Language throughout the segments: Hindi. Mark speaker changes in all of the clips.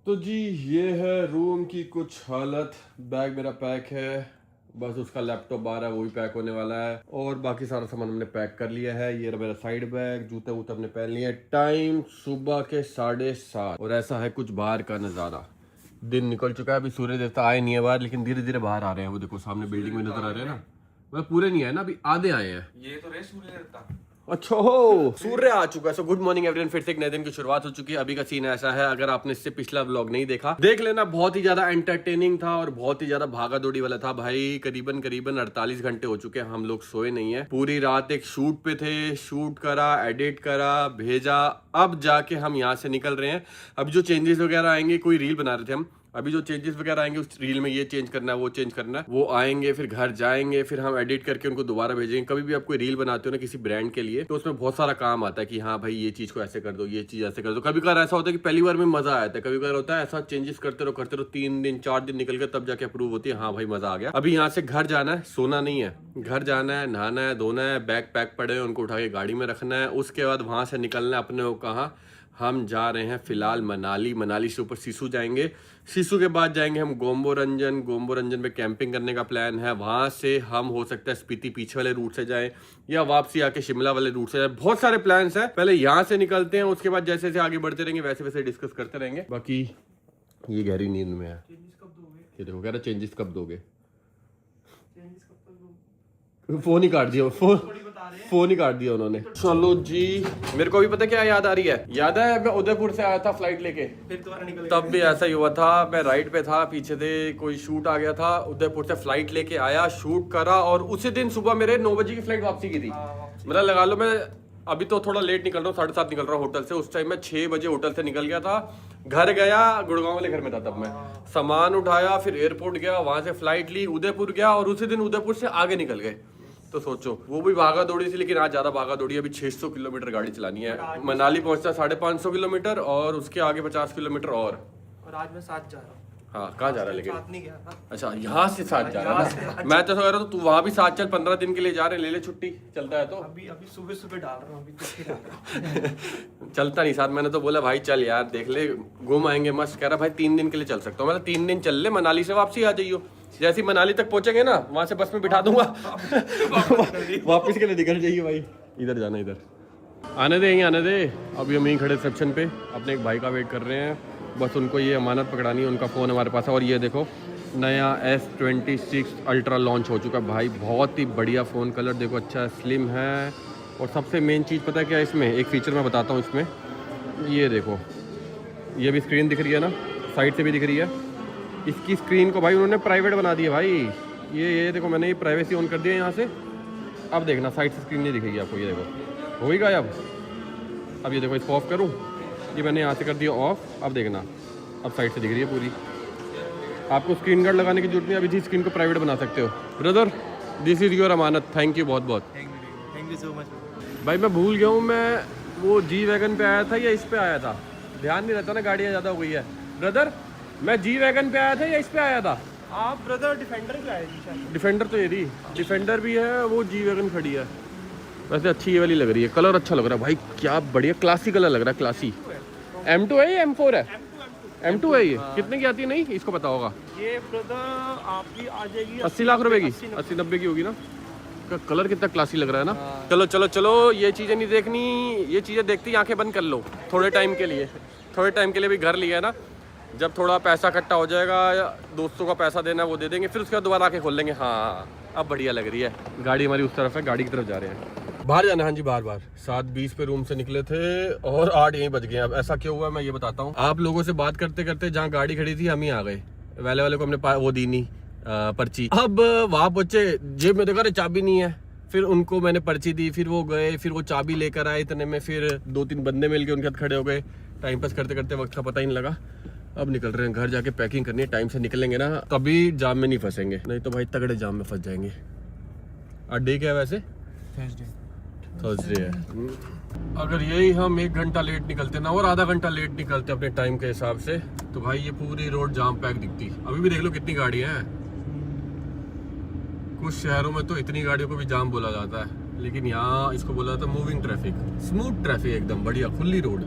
Speaker 1: तो जी ये है रूम की कुछ हालत। बैग मेरा पैक है, बस उसका लैपटॉप बाहर है, वो भी पैक होने वाला है। और बाकी सारा सामान हमने पैक कर लिया है। ये मेरा साइड बैग, जूते वूते हमने पहन लिए। टाइम सुबह के 7:30 और ऐसा है कुछ बाहर का नज़ारा। दिन निकल चुका है, अभी सूर्य देवता आए नहीं है बाहर, लेकिन धीरे धीरे बाहर आ रहे हैं। वो देखो सामने बिल्डिंग में नजर आ रहे हैं ना, मतलब पूरे नहीं आए ना, अभी आधे आए हैं।
Speaker 2: ये तो रे सूर्य देवता।
Speaker 1: अच्छा हो, सूर्य आ चुका है। सो गुड मॉर्निंग एवरीवन, फिर से एक नए दिन की शुरुआत हो चुकी है। अभी का सीन ऐसा है, अगर आपने इससे पिछला व्लॉग नहीं देखा देख लेना, बहुत ही ज्यादा एंटरटेनिंग था और बहुत ही ज्यादा भागा दौड़ी वाला था भाई। करीबन 48 घंटे हो चुके हैं, हम लोग सोए नहीं है। पूरी रात एक शूट पे थे, शूट करा, एडिट करा, भेजा, अब जाके हम यहाँ से निकल रहे हैं। अब जो चेंजेस वगैरह आएंगे, कोई रील बना रहे थे हम, अभी जो चेंजेस वगैरह आएंगे उस रील में ये चेंज करना है, वो चेंज करना है, वो आएंगे, फिर घर जाएंगे, फिर हम एडिट करके उनको दोबारा भेजेंगे। कभी भी आप कोई रील बनाते हो ना किसी ब्रांड के लिए, तो उसमें बहुत सारा काम आता है कि हाँ भाई ये चीज को ऐसे कर दो, ये चीज ऐसे कर दो। कभी कभार ऐसा होता है कि पहली बार में मजा आता है, कभी कभार होता है ऐसा चेंजेस करते रहो 3 दिन 4 दिन निकल गए, तब जाके अप्रूव होती है, हाँ भाई मजा आ गया। अभी यहाँ से घर जाना है, सोना नहीं है, घर जाना है, नहाना है, धोना है, बैग पैक पड़े हैं उनको उठा के गाड़ी में रखना है। उसके बाद वहां से निकलना है अपने को कहाँ, हम जा रहे हैं फिलहाल मनाली। मनाली से ऊपर सिसु जाएंगे, सिसु के बाद जाएंगे हम गोम्बो रंजन में कैंपिंग करने का प्लान है। वहां से हम हो सकता है स्पीति पीछे वाले रूट से जाएं या वापसी आके शिमला वाले रूट से जाएं। बहुत सारे प्लान्स हैं, पहले यहाँ से निकलते हैं, उसके बाद जैसे जैसे आगे बढ़ते रहेंगे वैसे वैसे डिस्कस करते रहेंगे। बाकी ये गहरी नींद में है। ये देखो कह रहा चेंजेस कब दोगे, फोन ही काट दिया, फोन ही काट दिया उन्होंने। चलो जी, मेरे को भी पता क्या याद आ रही है, याद है मैं उदयपुर से आया था फ्लाइट लेके, तब भी ऐसा ही हुआ था। मैं राइड पे था, पीछे से कोई शूट आ गया था, उदयपुर से फ्लाइट लेके आया, शूट करा, और उसी दिन सुबह मेरे 9 बजे की फ्लाइट वापसी की थी। मतलब लगा लो, मैं अभी तो थोड़ा लेट निकल रहा हूँ, 7:30 निकल रहा हूँ होटल से। उस टाइम मैं 6 बजे होटल से निकल गया था, घर गया, गुड़गांव वाले घर में था तब मैं। सामान उठाया, फिर एयरपोर्ट गया, वहां से फ्लाइट ली, उदयपुर गया, और उसी दिन उदयपुर से आगे निकल गए। तो सोचो, वो भी भागा दौड़ी थी, लेकिन आज ज्यादा भागा दौड़ी। अभी 600 किलोमीटर गाड़ी चलानी है, मनाली पहुंचता 550 किलोमीटर, और उसके आगे 50 किलोमीटर और
Speaker 2: आज मैं साथ जा रहा हूँ।
Speaker 1: हाँ, कहाँ जा रहा है लेकिन?
Speaker 2: साथ नहीं गया था।
Speaker 1: अच्छा, यहाँ से साथ जा रहा है। मैं तो कह रहा हूँ तू वहाँ भी साथ चल, 15 दिन के लिए जा रहे, ले ले छुट्टी, चलता है तो।
Speaker 2: अभी सुबह डाल रहा हूँ, अभी चिट्ठी डाल रहा हूँ।
Speaker 1: चलता नहीं साथ, मैंने तो बोला भाई चल यार देख ले, घूम आएंगे मस्त। कह रहा भाई 3 दिन के लिए चल सकता हूँ। मतलब 3 दिन चल ले, मनाली से वापसी आ जाइयो। जैसे मनाली तक पहुंचेंगे ना, वहां से बस में बिठा दूंगा, वापस के लिए निकल जाइए भाई। इधर जाना, इधर आने दे, यहीं आने दे। अभी हम यहीं खड़े रिसेप्शन पे अपने एक भाई का वेट कर रहे हैं, बस उनको ये अमानत पकड़ानी है। उनका फ़ोन हमारे पास है, और ये देखो नया S26 अल्ट्रा लॉन्च हो चुका है भाई। बहुत ही बढ़िया फ़ोन, कलर देखो अच्छा है, स्लिम है। और सबसे मेन चीज़ पता है क्या है इसमें, एक फ़ीचर मैं बताता हूँ इसमें। ये देखो, ये भी स्क्रीन दिख रही है ना, साइड से भी दिख रही है। इसकी स्क्रीन को भाई उन्होंने प्राइवेट बना दिया भाई। ये देखो, मैंने ये प्राइवेसी ऑन कर दिया यहाँ से। अब देखना साइड से स्क्रीन नहीं दिखेगी आपको, ये देखो हो ही गया अब ये देखो, इसको ऑफ करूँ, ये मैंने यहाँ से कर दिया ऑफ। अब देखना, अब साइड से दिख रही है पूरी। आपको स्क्रीन गार्ड लगाने की जरूरत नहीं, अभी जी स्क्रीन को प्राइवेट बना सकते हो। Brother this is your Amanat, thank you बहुत बहुत।
Speaker 2: थैंक यू सो मच
Speaker 1: भाई मैं भूल गया हूँ, मैं वो जी वैगन पे आया था या इस पे आया था, ध्यान नहीं रहता ना, गाड़ियाँ ज़्यादा हो गई है। ब्रदर मैं जी वैगन पे आया था या इस पे आया था?
Speaker 2: आप ब्रदर डिफेंडर पे आए थे शायद।
Speaker 1: डिफेंडर तो ये रही, डिफेंडर भी है, वो जी वैगन खड़ी है। वैसे अच्छी ये वाली लग रही है, कलर अच्छा लग रहा है भाई, क्या बढ़िया क्लासी कलर लग रहा है, क्लासी। M2 है या M4 है? M2 है ये। कितने की आती है? नहीं इसको पता होगा।
Speaker 2: ये ब्रदर आपकी आ जाएगी
Speaker 1: 80 लाख रुपए की, 80-90 की होगी ना। कलर कितना क्लासी लग रहा है ना। चलो चलो चलो, ये चीज़ें नहीं देखनी, ये चीज़ें देखती आंखें बंद कर लो थोड़े टाइम के लिए। थोड़े टाइम के लिए भी घर लिया है ना, जब थोड़ा पैसा इकट्ठा हो जाएगा, या दोस्तों का पैसा देना है वो दे देंगे, फिर उसके बाद दोबारा आके खोल लेंगे। हाँ अब बढ़िया लग रही है। गाड़ी हमारी उस तरफ है, गाड़ी की तरफ जा रहे हैं, बाहर जाना। हाँ जी, बाहर 7:20 पे रूम से निकले थे और 8 यहीं बज गए। अब ऐसा क्यों हुआ मैं ये बताता हूँ। आप लोगों से बात करते करते जहाँ गाड़ी खड़ी थी हम ही आ गए, वाले को हमने वो दी नहीं पर्ची। अब वहाँ पहुंचे, जेब में देखा चाबी नहीं है, फिर उनको मैंने पर्ची दी, फिर वो गए, फिर वो चाबी लेकर आए, इतने में फिर 2-3 बंदे मिल के उनके साथ खड़े हो गए। टाइम पास करते करते वक्त का पता ही नहीं लगा। अब निकल रहे हैं, घर जाके पैकिंग करनी है। टाइम से निकलेंगे ना तभी जाम में नहीं फंसेंगे, नहीं तो भाई तगड़े जाम में फंस जाएंगे। आज डे क्या है वैसे? थर्सडे है। अगर यही हम 1 घंटा लेट निकलते ना, और आधा घंटा लेट निकलते अपने टाइम के हिसाब से, तो भाई ये पूरी रोड जाम पैक दिखती। अभी भी देख लो कितनी गाड़ियां हैं। कुछ शहरों में तो इतनी गाड़ियों को भी जाम बोला जाता है, लेकिन यहाँ इसको बोला जाता है मूविंग ट्रैफिक, स्मूथ ट्रैफिक, एकदम बढ़िया खुली रोड।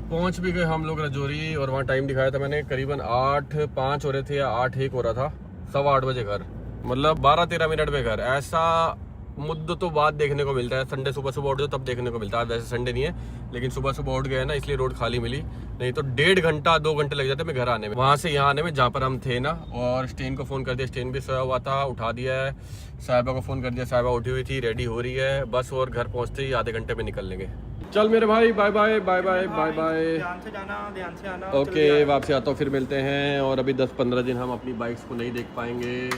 Speaker 1: पहुंच भी गए हम लोग रजौरी और वहाँ टाइम दिखाया था मैंने, करीबन 8:05 हो रहे थे या 8:01 हो रहा था। 8:15 बजे घर, मतलब 12-13 मिनट में घर। ऐसा मुद्दतों बाद देखने को मिलता है। संडे सुबह सुबह उठ जाओ तब देखने को मिलता है। वैसे संडे नहीं है, लेकिन सुबह सुबह उठ गए ना, इसलिए रोड खाली मिली, नहीं तो 1.5 घंटा 2 घंटे लग जाते मैं घर आने में, वहाँ से यहाँ आने में, जहाँ पर हम थे ना। और स्टेन को फ़ोन कर दिया, स्टेन भी सोया हुआ था, उठा दिया है। साहिबा को फ़ोन कर दिया, साहिबा उठी हुई थी, रेडी हो रही है बस, और घर पहुँचते ही आधे घंटे में निकल लेंगे। चल मेरे भाई, bye bye bye bye bye bye.
Speaker 2: ध्यान से जाना, ध्यान से आना।
Speaker 1: ओके, वापसी आता हूँ, फिर मिलते हैं। और अभी 10-15 दिन हम अपनी बाइक्स को नहीं देख पाएंगे।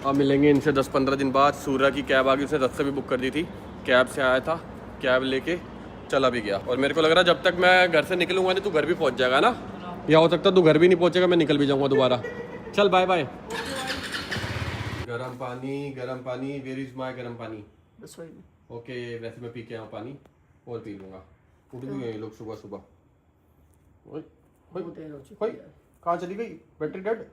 Speaker 1: अब मिलेंगे इनसे 10-15 दिन बाद। सूर्या की कैब आ गई, उसने 10 से भी बुक कर दी थी, कैब से आया था, कैब लेके चला भी गया। और मेरे को लग रहा है जब तक मैं घर से निकलूंगा नहीं तू घर भी पहुंच जाएगा ना, या हो सकता है तू घर भी नहीं पहुंचेगा, मैं निकल भी जाऊंगा दोबारा। चल बाय बाय। गरम पानी, वेयर इज माय गरम पानी?
Speaker 2: रसोई में।
Speaker 1: ओके, वैसे मैं पी के आऊँ पानी और पी लूँगा। उठ भी गए लोग सुबह सुबह। कहाँ चली गई? Battery dead.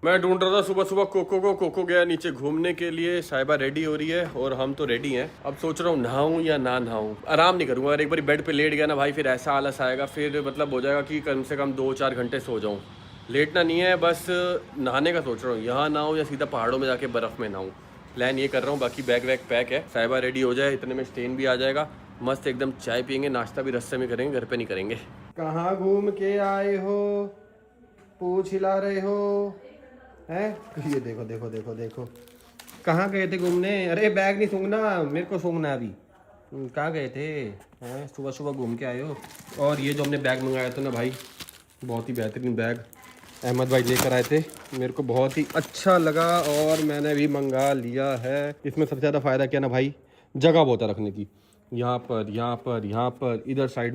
Speaker 1: मैं ढूंढ रहा था सुबह सुबह कोको गया नीचे घूमने के लिए। साहिबा रेडी हो रही है और हम तो रेडी हैं। अब सोच रहा हूँ नहाऊं या ना नहाऊं। आराम नहीं करूँगा, अगर एक बार बेड पे लेट गया ना भाई, फिर ऐसा आलस आएगा, फिर मतलब हो जाएगा कि कम से कम 2-4 घंटे सो जाऊँ। लेटना नहीं है, बस नहाने का सोच रहा हूँ। यहाँ नहाऊं या सीधा पहाड़ों में जाके बर्फ़ में नहाऊं, प्लान ये कर रहा हूँ। बाकी बैग वैग पैक है। साहिबा रेडी हो जाए इतने में स्टेन भी आ जाएगा, मस्त एकदम चाय पियेंगे, नाश्ता भी रास्ते में करेंगे, घर पे नहीं करेंगे। कहाँ घूम के आए हो, पूछ हिला रहे हो हैं? ये देखो देखो देखो देखो, कहाँ गए थे घूमने? अरे बैग नहीं सूंघना, मेरे को सूंघना अभी। कहाँ गए थे हैं? सुबह सुबह घूम के आए हो। और ये जो हमने बैग मंगाया था ना भाई, बहुत ही बेहतरीन बैग अहमद भाई लेकर आए थे, मेरे को बहुत ही अच्छा लगा और मैंने भी मंगा लिया है। इसमें सबसे ज़्यादा फ़ायदा क्या ना भाई, जगह बहुत है रखने की। यहाँ पर, यहाँ पर, यहाँ पर, इधर साइड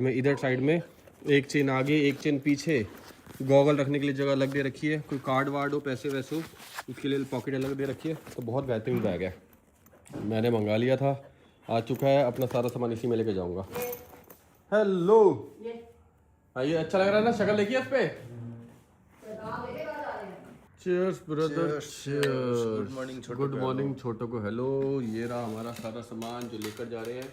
Speaker 1: में एक चेन आगे, एक चेन पीछे। गॉगल रखने के लिए जगह अलग दे रखी है, कोई कार्ड वार्ड हो, पैसे वैसे हो, उसके लिए पॉकेट अलग दे रखी है। तो बहुत बेहतरीन बैग है, मैंने मंगा लिया था, आ चुका है। अपना सारा सामान इसी में लेके जाऊँगा। हेलो, ये अच्छा लग रहा है ना? शक्ल देखिए इस पे। Cheers brother, cheers. Good morning छोटो को हेलो। ये रहा हमारा सारा सामान जो लेकर जा रहे हैं।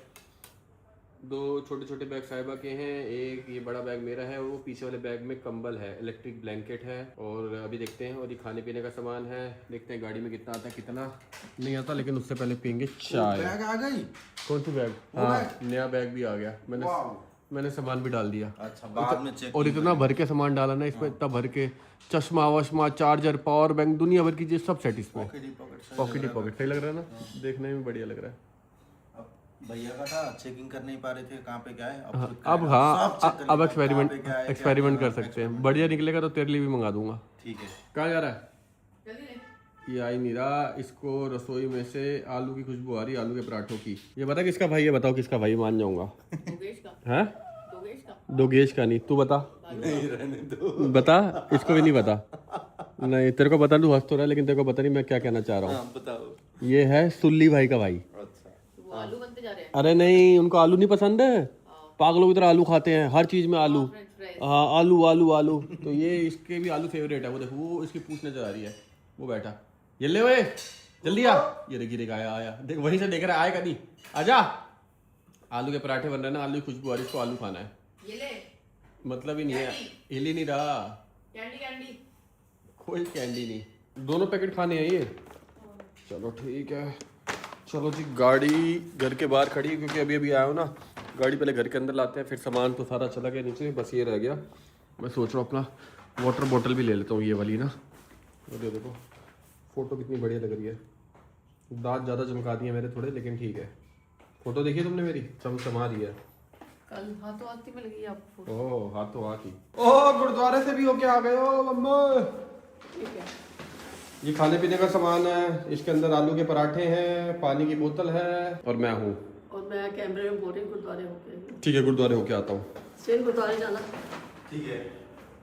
Speaker 1: 2 छोटे छोटे बैग साहिबा के हैं, एक ये बड़ा बैग मेरा है, और वो पीछे वाले बैग में कंबल है, इलेक्ट्रिक ब्लैंकेट है, और अभी देखते हैं। और ये खाने पीने का सामान है, देखते हैं गाड़ी में कितना आता है, कितना नहीं आता, लेकिन उससे पहले पियेंगे चाय।
Speaker 3: बैग आ गई?
Speaker 1: कौन सी बैग? हाँ, नया बैग भी आ गया, मैंने सामान भी डाल दिया।
Speaker 3: अच्छा, बाद में चेक।
Speaker 1: और इतना भर के सामान डाला ना इसमें, इतना भर के, चश्मा वश्मा, चार्जर, पावर बैंक, दुनिया भर की चीज सब सेट इसमें। पॉकेट ही पॉकेट, सही लग रहा है ना? देखने में बढ़िया लग रहा है।
Speaker 3: भैया का था, चेकिंग कर नहीं पा रहे थे कहाँ पे क्या है।
Speaker 1: अब हाँ, अब एक्सपेरिमेंट कर सकते हैं। बढ़िया निकलेगा तो तेरे लिए भी मंगा दूंगा।
Speaker 3: ठीक है।
Speaker 1: कहाँ जा रहा है? ये आई नहीं रहा। इसको रसोई में से आलू की खुशबू आ रही, आलू के पराठों की। ये बता किसका भाई है? बताओ किसका भाई, मान जाऊंगा। है दोगेश का नहीं, तू बता।
Speaker 3: नहीं रहने दो।
Speaker 1: बता, इसको भी नहीं पता। नहीं तेरे को बता, तू हंस तो रहा है, लेकिन तेरे को पता नहीं मैं क्या कहना चाह रहा हूँ।
Speaker 3: बताओ।
Speaker 1: ये है सुल्ली भाई का भाई।
Speaker 4: आलू बनते जा रहे हैं।
Speaker 1: अरे नहीं, उनको आलू नहीं पसंद है, पागलों की तरह आलू खाते हैं, हर चीज में आलू। हाँ, आलू आलू आलू। तो ये इसके भी आलू फेवरेट है। वो देखो, वो इसकी पूछ नजर आ रही है, वो बैठा। ये ले ओए, जल्दी आ। ये देखिए आया देख, वहीं से देख रहा है, आएगा नहीं, आजा। आलू के पराठे बन रहे हैं ना, आलू की खुशबू आ रही है, इसको आलू खाना है।
Speaker 4: ये ले,
Speaker 1: मतलब ही नहीं है, हिल ही नहीं रहा।
Speaker 4: कैंडी
Speaker 1: कोई कैंडी नहीं, दोनों पैकेट खाने हैं ये। चलो ठीक है, चलो जी। गाड़ी घर के बाहर खड़ी है क्योंकि अभी आया हूँ ना, गाड़ी पहले घर के अंदर लाते हैं, फिर सामान तो सारा चला गया नीचे, बस ये रह गया। मैं सोच रहा हूँ अपना वाटर बॉटल भी ले लेता हूँ, ये वाली ना। और ये देखो फ़ोटो कितनी बढ़िया लग रही है। दांत ज़्यादा चमका दिए मेरे थोड़े, लेकिन ठीक है। फ़ोटो देखिए तुमने मेरी, चमचमा रही है।
Speaker 4: कल हाथों हाथ मिल गई आपको।
Speaker 1: ओह, हाथों हाथ ही। ओह, गुरुद्वारे से भी होके आ गए हो मम्मा।
Speaker 4: ठीक है।
Speaker 1: ये खाने पीने का सामान है, इसके अंदर आलू के पराठे हैं, पानी की बोतल है, और मैं हूँ।
Speaker 4: और मैं कैमरे में बोल रही हूँ गुरुद्वारे होके।
Speaker 1: ठीक है, गुरुद्वारे होके आता हूँ।
Speaker 4: सेन गुरुद्वारे जाना।
Speaker 3: ठीक है।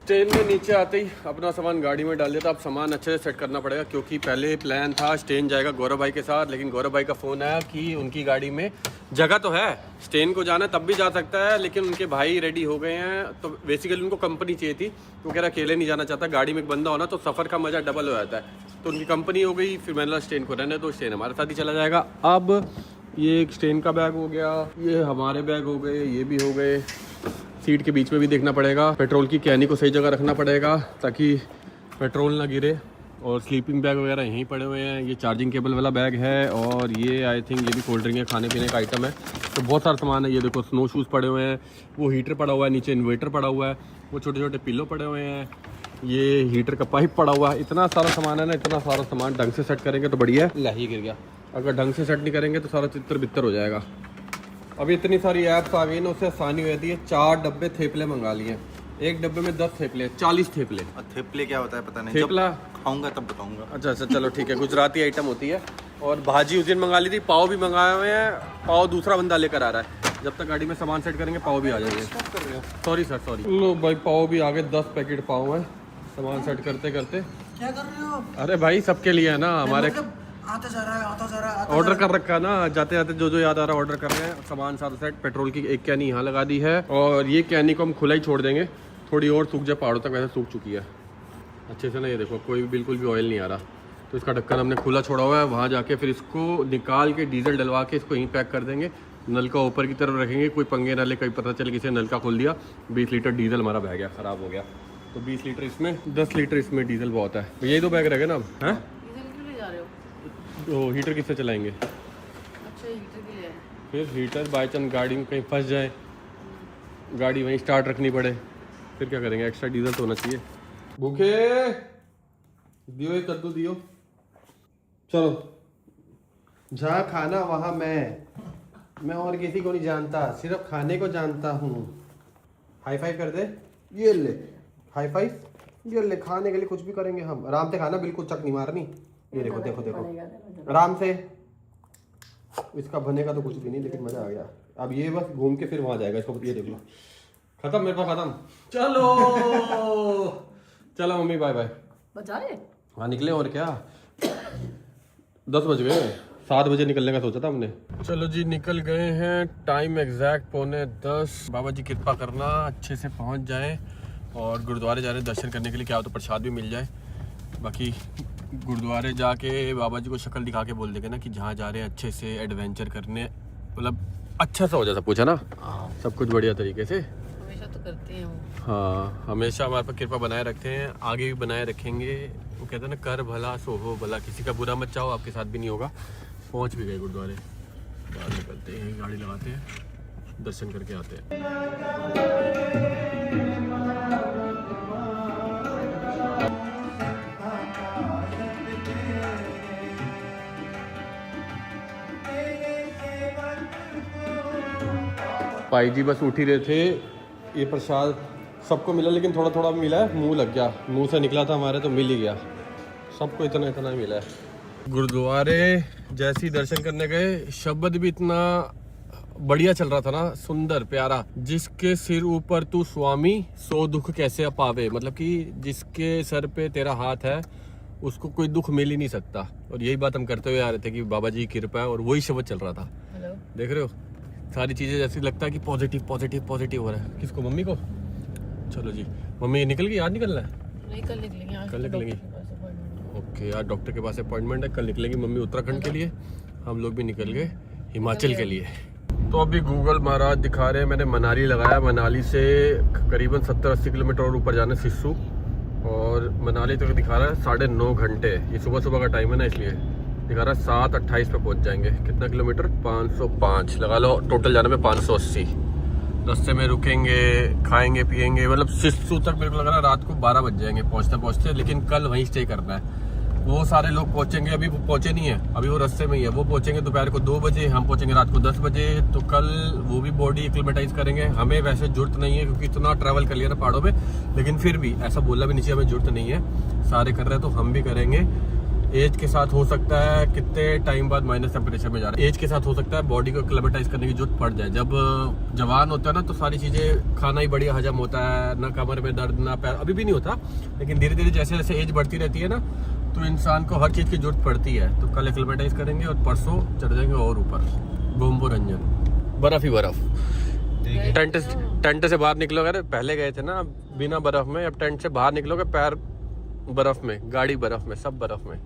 Speaker 1: ट्रेन में नीचे आते ही अपना सामान गाड़ी में डाल दिया था। अब सामान अच्छे से सेट करना पड़ेगा, क्योंकि पहले प्लान था स्टेन जाएगा गौरव भाई के साथ, लेकिन गौरव भाई का फ़ोन आया कि उनकी गाड़ी में जगह तो है, स्टेन को जाना तब भी जा सकता है, लेकिन उनके भाई रेडी हो गए हैं। तो बेसिकली उनको कंपनी चाहिए थी, तो कह रहा अकेले नहीं जाना चाहता, गाड़ी में एक बंदा होना तो सफ़र का मज़ा डबल हो जाता है। तो उनकी कंपनी हो गई, फिर मैंने स्टेन को रहने दो, स्टेन हमारे साथ ही चला जाएगा। अब ये एक स्टेन का बैग हो गया, ये हमारे बैग हो गए, ये भी हो गए। सीट के बीच में भी देखना पड़ेगा, पेट्रोल की कैनी को सही जगह रखना पड़ेगा ताकि पेट्रोल ना गिरे। और स्लीपिंग बैग वगैरह यहीं पड़े हुए हैं। ये चार्जिंग केबल वाला बैग है और ये आई थिंक ये भी कोल्ड ड्रिंक है, खाने पीने का आइटम है। तो बहुत सारा सामान है। ये देखो स्नो शूज़ पड़े हुए हैं, वो हीटर पड़ा हुआ है, नीचे इन्वर्टर पड़ा हुआ है, वो छोटे छोटे पिल्लो पड़े हुए हैं, ये हीटर का पाइप पड़ा हुआ है। इतना सारा सामान है ना, इतना सारा सामान ढंग से सेट करेंगे तो बढ़िया है। लही गिर गया, अगर ढंग से सेट नहीं करेंगे तो सारा चित्र बितर हो जाएगा। अभी इतनी सारी ऐप्स आ गई ना, उससे आसानी हो जाती है। 4 डब्बे थेपले मंगा लिए, एक डब्बे में 10 थेपले, 40 थेपले।
Speaker 3: और थेपले क्या होता है पता नहीं,
Speaker 1: थेपला
Speaker 3: खाऊंगा तब बताऊंगा।
Speaker 1: अच्छा चलो ठीक है, गुजराती आइटम होती है। और भाजी उस दिन मंगा ली थी, पाव भी मंगाए हुए हैं। पाव दूसरा बंदा लेकर आ रहा है, जब तक गाड़ी में सामान सेट करेंगे पाव भी आ जाएंगे। Sorry sir sorry. लो भाई पाव भी आ गए, 10 पैकेट पाव है। सामान सेट करते करते
Speaker 2: क्या कर रहे हो?
Speaker 1: अरे भाई सबके लिए है ना, हमारे
Speaker 2: आता जा रहा है, आता जा रहा है, आता
Speaker 1: ऑर्डर कर रखा है ना, जाते जाते जो जो याद आ रहा है ऑर्डर कर रहे हैं। सामान सारा सेट, पेट्रोल की एक कैनी यहाँ लगा दी है और ये कैनी को हम खुला ही छोड़ देंगे, थोड़ी और सूख जाए, पहाड़ों तक वैसे सूख चुकी है अच्छे से ना। ये देखो कोई भी बिल्कुल भी ऑयल नहीं आ रहा, तो इसका ढक्कन हमने खुला छोड़ा हुआ है। वहाँ जाके फिर इसको निकाल के डीजल डलवा के इसको यहीं पैक कर देंगे। नल का ऊपर की तरफ रखेंगे, कोई पंगे ना ले, कहीं पता चले किसी ने नल का खोल दिया। 20 लीटर डीजल हमारा बह गया, ख़राब हो गया। तो 20 लीटर इसमें, 10 लीटर इसमें डीजल बहुत है। यही 2 बैग रह गए ना अब, हैं?
Speaker 4: डीजल क्यों ले जा रहे हो?
Speaker 1: तो हीटर किससे चलाएंगे?
Speaker 4: अच्छा हीटर के लिए है।
Speaker 1: फिर हीटर बाई चांस गाड़ी में कहीं फंस जाए, गाड़ी वहीं स्टार्ट रखनी पड़े, फिर क्या करेंगे? एक्स्ट्रा डीजल तो होना चाहिए। भूखे दियो, एक कद्दू दियो। चलो, जहाँ खाना वहाँ मैं और किसी को नहीं जानता, सिर्फ खाने को जानता हूँ। हाई फाइव कर दे, ये ले हाई फाइव, ये ले। खाने के लिए कुछ भी करेंगे हम, आराम से खाना, बिल्कुल चक नहीं मारनी। ये देखो देखो देखो, आराम से। इसका बनेगा तो कुछ भी नहीं, लेकिन मजा आ गया। अब ये बस घूम के फिर वहां जाएगा, इसको ये देख लो। खत्म, मेरे पास खत्म। चलो चलो मम्मी, बाय बाय।
Speaker 4: बचा रहे?
Speaker 1: हाँ निकले, और क्या। 10 बज गए, 7 बजे निकलने का सोचा था हमने। चलो जी निकल गए हैं, टाइम एग्जैक्ट 9:45। बाबा जी कृपा करना अच्छे से पहुंच जाए। और गुरुद्वारे जा रहे हैं दर्शन करने के लिए, क्या हो तो प्रसाद भी मिल जाए। बाकी गुरुद्वारे जाके बाबा जी को शक्ल दिखा के बोल देंगे ना कि जहाँ जा रहे हैं अच्छे से एडवेंचर करने, मतलब अच्छा सा हो जाता, पूछा ना, सब कुछ बढ़िया तरीके से।
Speaker 4: हमेशा तो करते हैं वो।
Speaker 1: हाँ, हमेशा हमारे पर कृपा बनाए रखते हैं, आगे भी बनाए रखेंगे। वो कहते हैं ना, कर भला सो हो भला, किसी का बुरा मत चाहो, आपके साथ भी नहीं होगा। पहुँच भी गए गुरुद्वारे, बाहर निकलते हैं, गाड़ी लगाते हैं, दर्शन करके आते हैं। भाई जी बस उठ ही रहे थे, ये प्रसाद सबको मिला, लेकिन थोड़ा थोड़ा मिला है, मुंह लग गया, मुंह से निकला था हमारे तो मिल ही गया, सबको इतना इतना मिला है। गुरुद्वारे जैसे ही दर्शन करने गए, शब्द भी इतना बढ़िया चल रहा था ना, सुंदर प्यारा। जिसके सिर ऊपर तू स्वामी, सो दुख कैसे पावे, मतलब कि जिसके सर पे तेरा हाथ है उसको कोई दुख मिल ही नहीं सकता। और यही बात हम करते हुए आ रहे थे कि बाबा जी की कृपा है, और वही शब्द चल रहा था।
Speaker 4: हेलो,
Speaker 1: देख रहे हो सारी चीज़ें, जैसे लगता है कि पॉजिटिव पॉजिटिव पॉजिटिव हो रहा है। किसको? मम्मी को। चलो जी, मम्मी निकल गई, आज निकलना है?
Speaker 4: नहीं कल निकलेंगे, आज
Speaker 1: कल निकलेंगी।
Speaker 4: डॉक्टर के पास appointment है।
Speaker 1: ओके, आज डॉक्टर के पास अपॉइंटमेंट है, कल निकलेंगी मम्मी उत्तराखंड के लिए, हम लोग भी निकल गए हिमाचल के लिए। तो अभी गूगल महाराज दिखा रहे हैं, मैंने मनाली लगाया, मनाली से करीबन 70-80 किलोमीटर और ऊपर जाना है सिस्सू, और मनाली तक दिखा रहा है 9.5 घंटे। ये सुबह सुबह का टाइम है ना, इसलिए दिखा रहा है 7:28 पे पहुंच जाएंगे। कितना किलोमीटर? 505 लगा लो, टोटल जाने में 580। रास्ते में रुकेंगे, खाएंगे पिएंगे, मतलब सिस्सू तक मेरे को लग रहा है रात को 12 बज जाएंगे पहुंचते पहुंचते, लेकिन कल वहीं स्टे करना है। वो सारे लोग पहुंचेंगे, अभी वो पहुंचे नहीं है, अभी वो रास्ते में ही है, वो पहुंचेंगे दोपहर को 2 बजे, हम पहुंचेंगे रात को 10 बजे। तो कल वो भी बॉडी एक्लिमेटाइज करेंगे। हमें वैसे जरूरत नहीं है, क्योंकि इतना ट्रैवल कर लिया ना पहाड़ों में, लेकिन फिर भी ऐसा बोलना भी नहीं चाहिए, हमें जरूरत नहीं है, सारे कर रहे हैं तो हम भी करेंगे। एज के साथ हो सकता है कितने टाइम बाद माइनस टेम्परेचर में जा रहा है, एज के साथ हो सकता है बॉडी को एक्लिमेटाइज करने की जरूरत पड़ जाए। जब जवान होता है ना तो सारी चीज़ें, खाना ही बढ़िया हजम होता है, ना कमर में दर्द ना पैर, अभी भी नहीं होता, लेकिन धीरे धीरे जैसे जैसे एज बढ़ती रहती है ना, तो इंसान को हर चीज़ की जरूरत पड़ती है। तो कल एक्लिमेटाइज करेंगे और परसों चढ़ जाएंगे और ऊपर गोम्बो रंजन, बर्फ ही बर्फ। टेंट से बाहर निकलोगे, अरे पहले गए थे ना बिना बर्फ में, अब टेंट से बाहर निकलोगे पैर बर्फ में, गाड़ी बर्फ में, सब बर्फ में।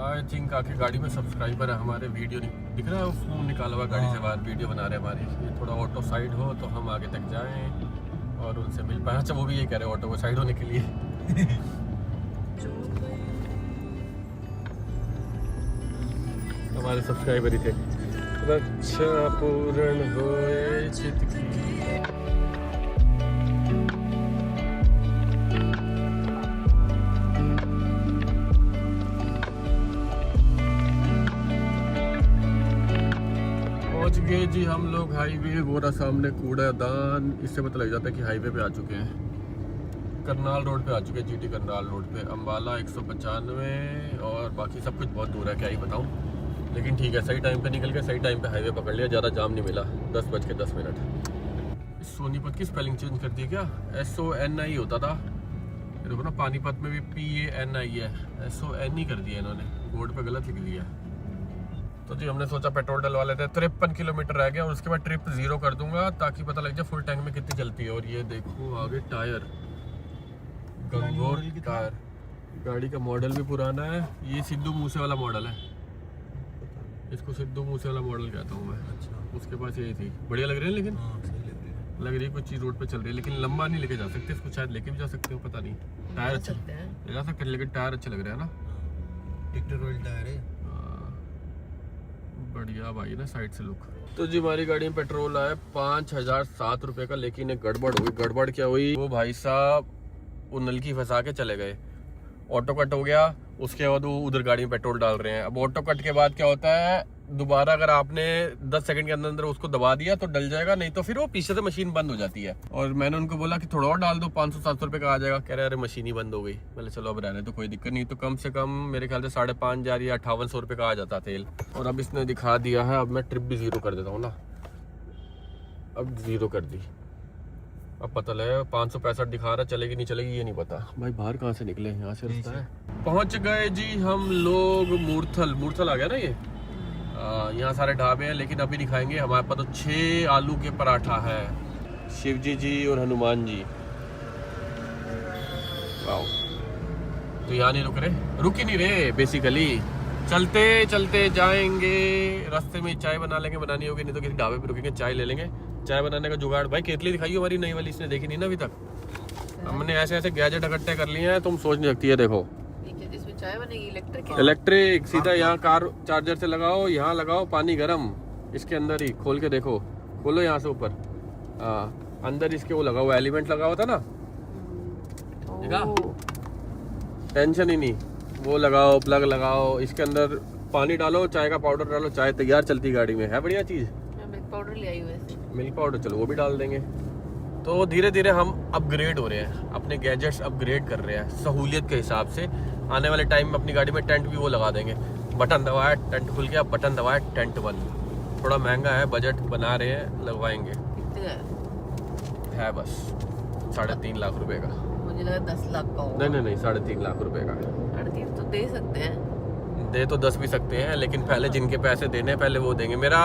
Speaker 1: आई थिंक आके गाड़ी में सब्सक्राइबर है हमारे, वीडियो नहीं दिख रहा है, वो फोन निकाला हुआ गाड़ी से बाहर वीडियो बना रहे हैं हमारी। ये थोड़ा ऑटो साइड हो तो हम आगे तक जाएं और उनसे मिल पाए। अच्छा वो भी ये कह रहे हैं ऑटो को साइड होने के लिए। हमारे सब्सक्राइबर ही थे। रक्षा पूर्ण होए चित की। पहुंच गए जी हम लोग हाईवे। वो रहा सामने कूड़ादान, इससे पता लग जाता है कि हाईवे पे आ चुके हैं। करनाल रोड पे आ चुके हैं, जीटी करनाल रोड पे। अम्बाला 195 और बाकी सब कुछ बहुत दूर है, क्या ही बताऊं। लेकिन ठीक है, सही टाइम पे निकल के सही टाइम पे हाईवे पकड़ लिया, ज़्यादा जाम नहीं मिला। 10:10। सोनीपत की स्पेलिंग चेंज कर दी क्या? SONI होता था, देखो ना पानीपत में भी PANI है, SONI कर दिया इन्होंने, बोर्ड पे गलत लिख दिया। तो जी हमने सोचा पेट्रोल डलवा लेते हैं। 53 किलोमीटर रह गया और उसके बाद ट्रिप 0 कर दूंगा ताकि पता लग जाए फुल टैंक में कितनी चलती है। और ये देखो आगे टायर, गंगोर टायर। गाड़ी का मॉडल भी पुराना है, ये सिद्धू मूसे वाला मॉडल है, इसको सिद्धू मूसे वाला मॉडल कहता हूँ मैं। अच्छा, उसके पास यही थी। बढ़िया लग रही है, लेकिन लग रही है कुछ चीज़ रोड पे चल रही है, लेकिन लंबा नहीं लेके जा सकते इसको, शायद लेके भी जा सकते हो, पता नहीं। टायर अच्छा ले जा सकते हैं, लेकिन टायर अच्छे लग रहे हैं ना,
Speaker 3: टिक्टर ऑयल टायर है।
Speaker 1: बढ़िया भाई ना साइड से लुक। तो जी हमारी गाड़ी में पेट्रोल आया 5007 रुपये का, लेकिन एक गड़बड़ हुई। गड़बड़ क्या हुई, वो भाई साहब वो नलकी फंसा के चले गए, ऑटो कट हो गया। उसके बाद वो उधर गाड़ी में पेट्रोल डाल रहे हैं। अब ऑटो कट के बाद क्या होता है, दोबारा अगर आपने 10 सेकंड के अंदर अंदर उसको दबा दिया तो डल जाएगा, नहीं तो फिर वो पीछे से मशीन बंद हो जाती है। और मैंने उनको बोला कि थोड़ा और डाल दो, 500-700 रुपये का आ जाएगा। कह रहे अरे मशीन ही बंद हो गई। मैंने चलो अब रहने तो कोई दिक्कत नहीं। तो कम से कम मेरे ख्याल से 5,500 या 5800 रुपये का आ जाता तेल। और अब इसने दिखा दिया है, अब मैं ट्रिप भी 0 कर देता हूँ ना। अब 0 कर दी, अब पता लगा 565 दिखा रहा, चलेगी नहीं चलेगी ये नहीं पता। भाई बाहर कहाँ से निकले, यहाँ से रास्ता है। पहुँच गए जी हम लोग मूर्थल। मूर्थल आ गया ना ये। यहाँ सारे ढाबे हैं, लेकिन अभी दिखाएंगे। हमारे पास तो 6 आलू के पराठा है, शिवजी जी और हनुमान जी। वाओ। तो यहाँ नहीं रुक रहे, रुक ही नहीं रहे बेसिकली। चलते चलते जाएंगे, रास्ते में चाय बना लेंगे, बनानी होगी, नहीं तो किसी ढाबे पे रुकेंगे, चाय ले लेंगे। चाय बनाने का जुगाड़ भाई केतली दिखाई हमारी नई वाली, इसने देखी नहीं ना अभी तक। हमने ऐसे ऐसे गैजेट इकट्ठे कर लिए हैं, तुम सोच नहीं सकती है। देखो
Speaker 4: इसमें चाय बनेगी
Speaker 1: इलेक्ट्रिक, सीधा यहाँ कार चार्जर से लगाओ, यहाँ लगाओ, पानी गर्म इसके अंदर ही। खोल के देखो, खोलो यहाँ से ऊपर, अंदर इसके वो लगा हुआ एलिमेंट लगा हुआ था ना, देखा? टेंशन ही नहीं, वो लगाओ, प्लग लगाओ, इसके अंदर पानी डालो, चाय का पाउडर डालो, चाय तैयार चलती गाड़ी में। है बढ़िया चीज़।
Speaker 4: मिल्क पाउडर ले आई वैसे,
Speaker 1: मिल्क पाउडर चलो वो भी डाल देंगे। तो धीरे धीरे हम अपग्रेड हो रहे हैं, अपने गैजेट्स अपग्रेड कर रहे हैं सहूलियत के हिसाब से। आने वाले टाइम में अपनी गाड़ी में टेंट भी वो लगा देंगे, बटन दबाया टेंट खुल गया, बटन दबाया टेंट बंद। थोड़ा महंगा है, बजट बना रहे हैं, लगवाएंगे। है बस 3.5 लाख रुपए का।
Speaker 4: मुझे लगा 10 लाख का होगा।
Speaker 1: नहीं 3.5 लाख रुपए का।
Speaker 4: 3.5 तो दे सकते हैं,
Speaker 1: दे तो 10 भी सकते हैं, लेकिन पहले जिनके पैसे देने पहले वो देंगे। मेरा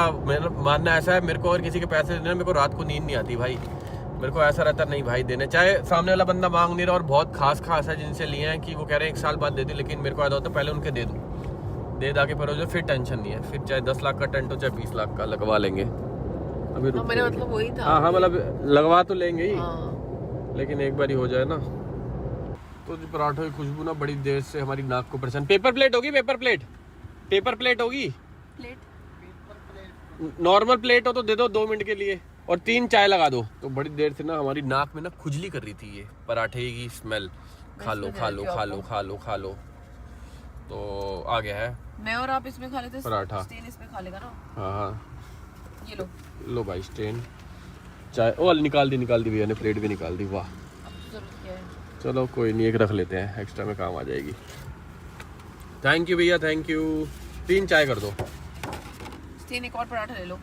Speaker 1: मानना ऐसा है, मेरे को और किसी के पैसे देने, मेरे को रात को नींद नहीं आती भाई। मेरे को ऐसा रहता नहीं भाई देने, चाहे सामने वाला बंदा मांग नहीं रहा और बहुत खास है जिनसे लिए हैं कि वो कह रहे हैं 1 साल बाद दे दी, लेकिन मेरे को ऐसा होता है पहले उनके दे दूँ, दे दा के फिर फिर टेंशन नहीं है। फिर चाहे 10 लाख का टेंट हो चाहे 20 लाख का, लगवा लेंगे। अभी रुक
Speaker 4: मेरा मतलब वही था।
Speaker 1: हाँ मतलब लगवा तो लेंगे ही,
Speaker 4: हाँ।
Speaker 1: लेकिन एक बार ही हो जाए ना। तो जी पराठों की खुशबू ना बड़ी देर से हमारी नाक को परेशान। पेपर प्लेट होगी, पेपर प्लेट होगी। नॉर्मल प्लेट हो तो दे दो 2 मिनट के लिए, और 3 चाय लगा दो। तो बड़ी देर से ना हमारी नाक में ना खुजली कर रही थी ये पराठे की स्मेल। खा लो। तो आ गया है।
Speaker 4: मैं और आप इसमें खा लेते,
Speaker 1: पराठा
Speaker 4: स्टेन इसमें खा लेगा ना।
Speaker 1: हाँ
Speaker 4: ये
Speaker 1: लो भाई स्टेन चाय। ओ निकाल दी भैया ने, प्लेट भी निकाल दी। वाह
Speaker 4: जरूरत क्या है।
Speaker 1: चलो कोई नहीं, एक रख लेते हैं, एक्स्ट्रा में काम आ जाएगी। थैंक यू भैया, थैंक यू। 3 चाय कर दो।
Speaker 4: स्टेन एक और पराठा ले लो।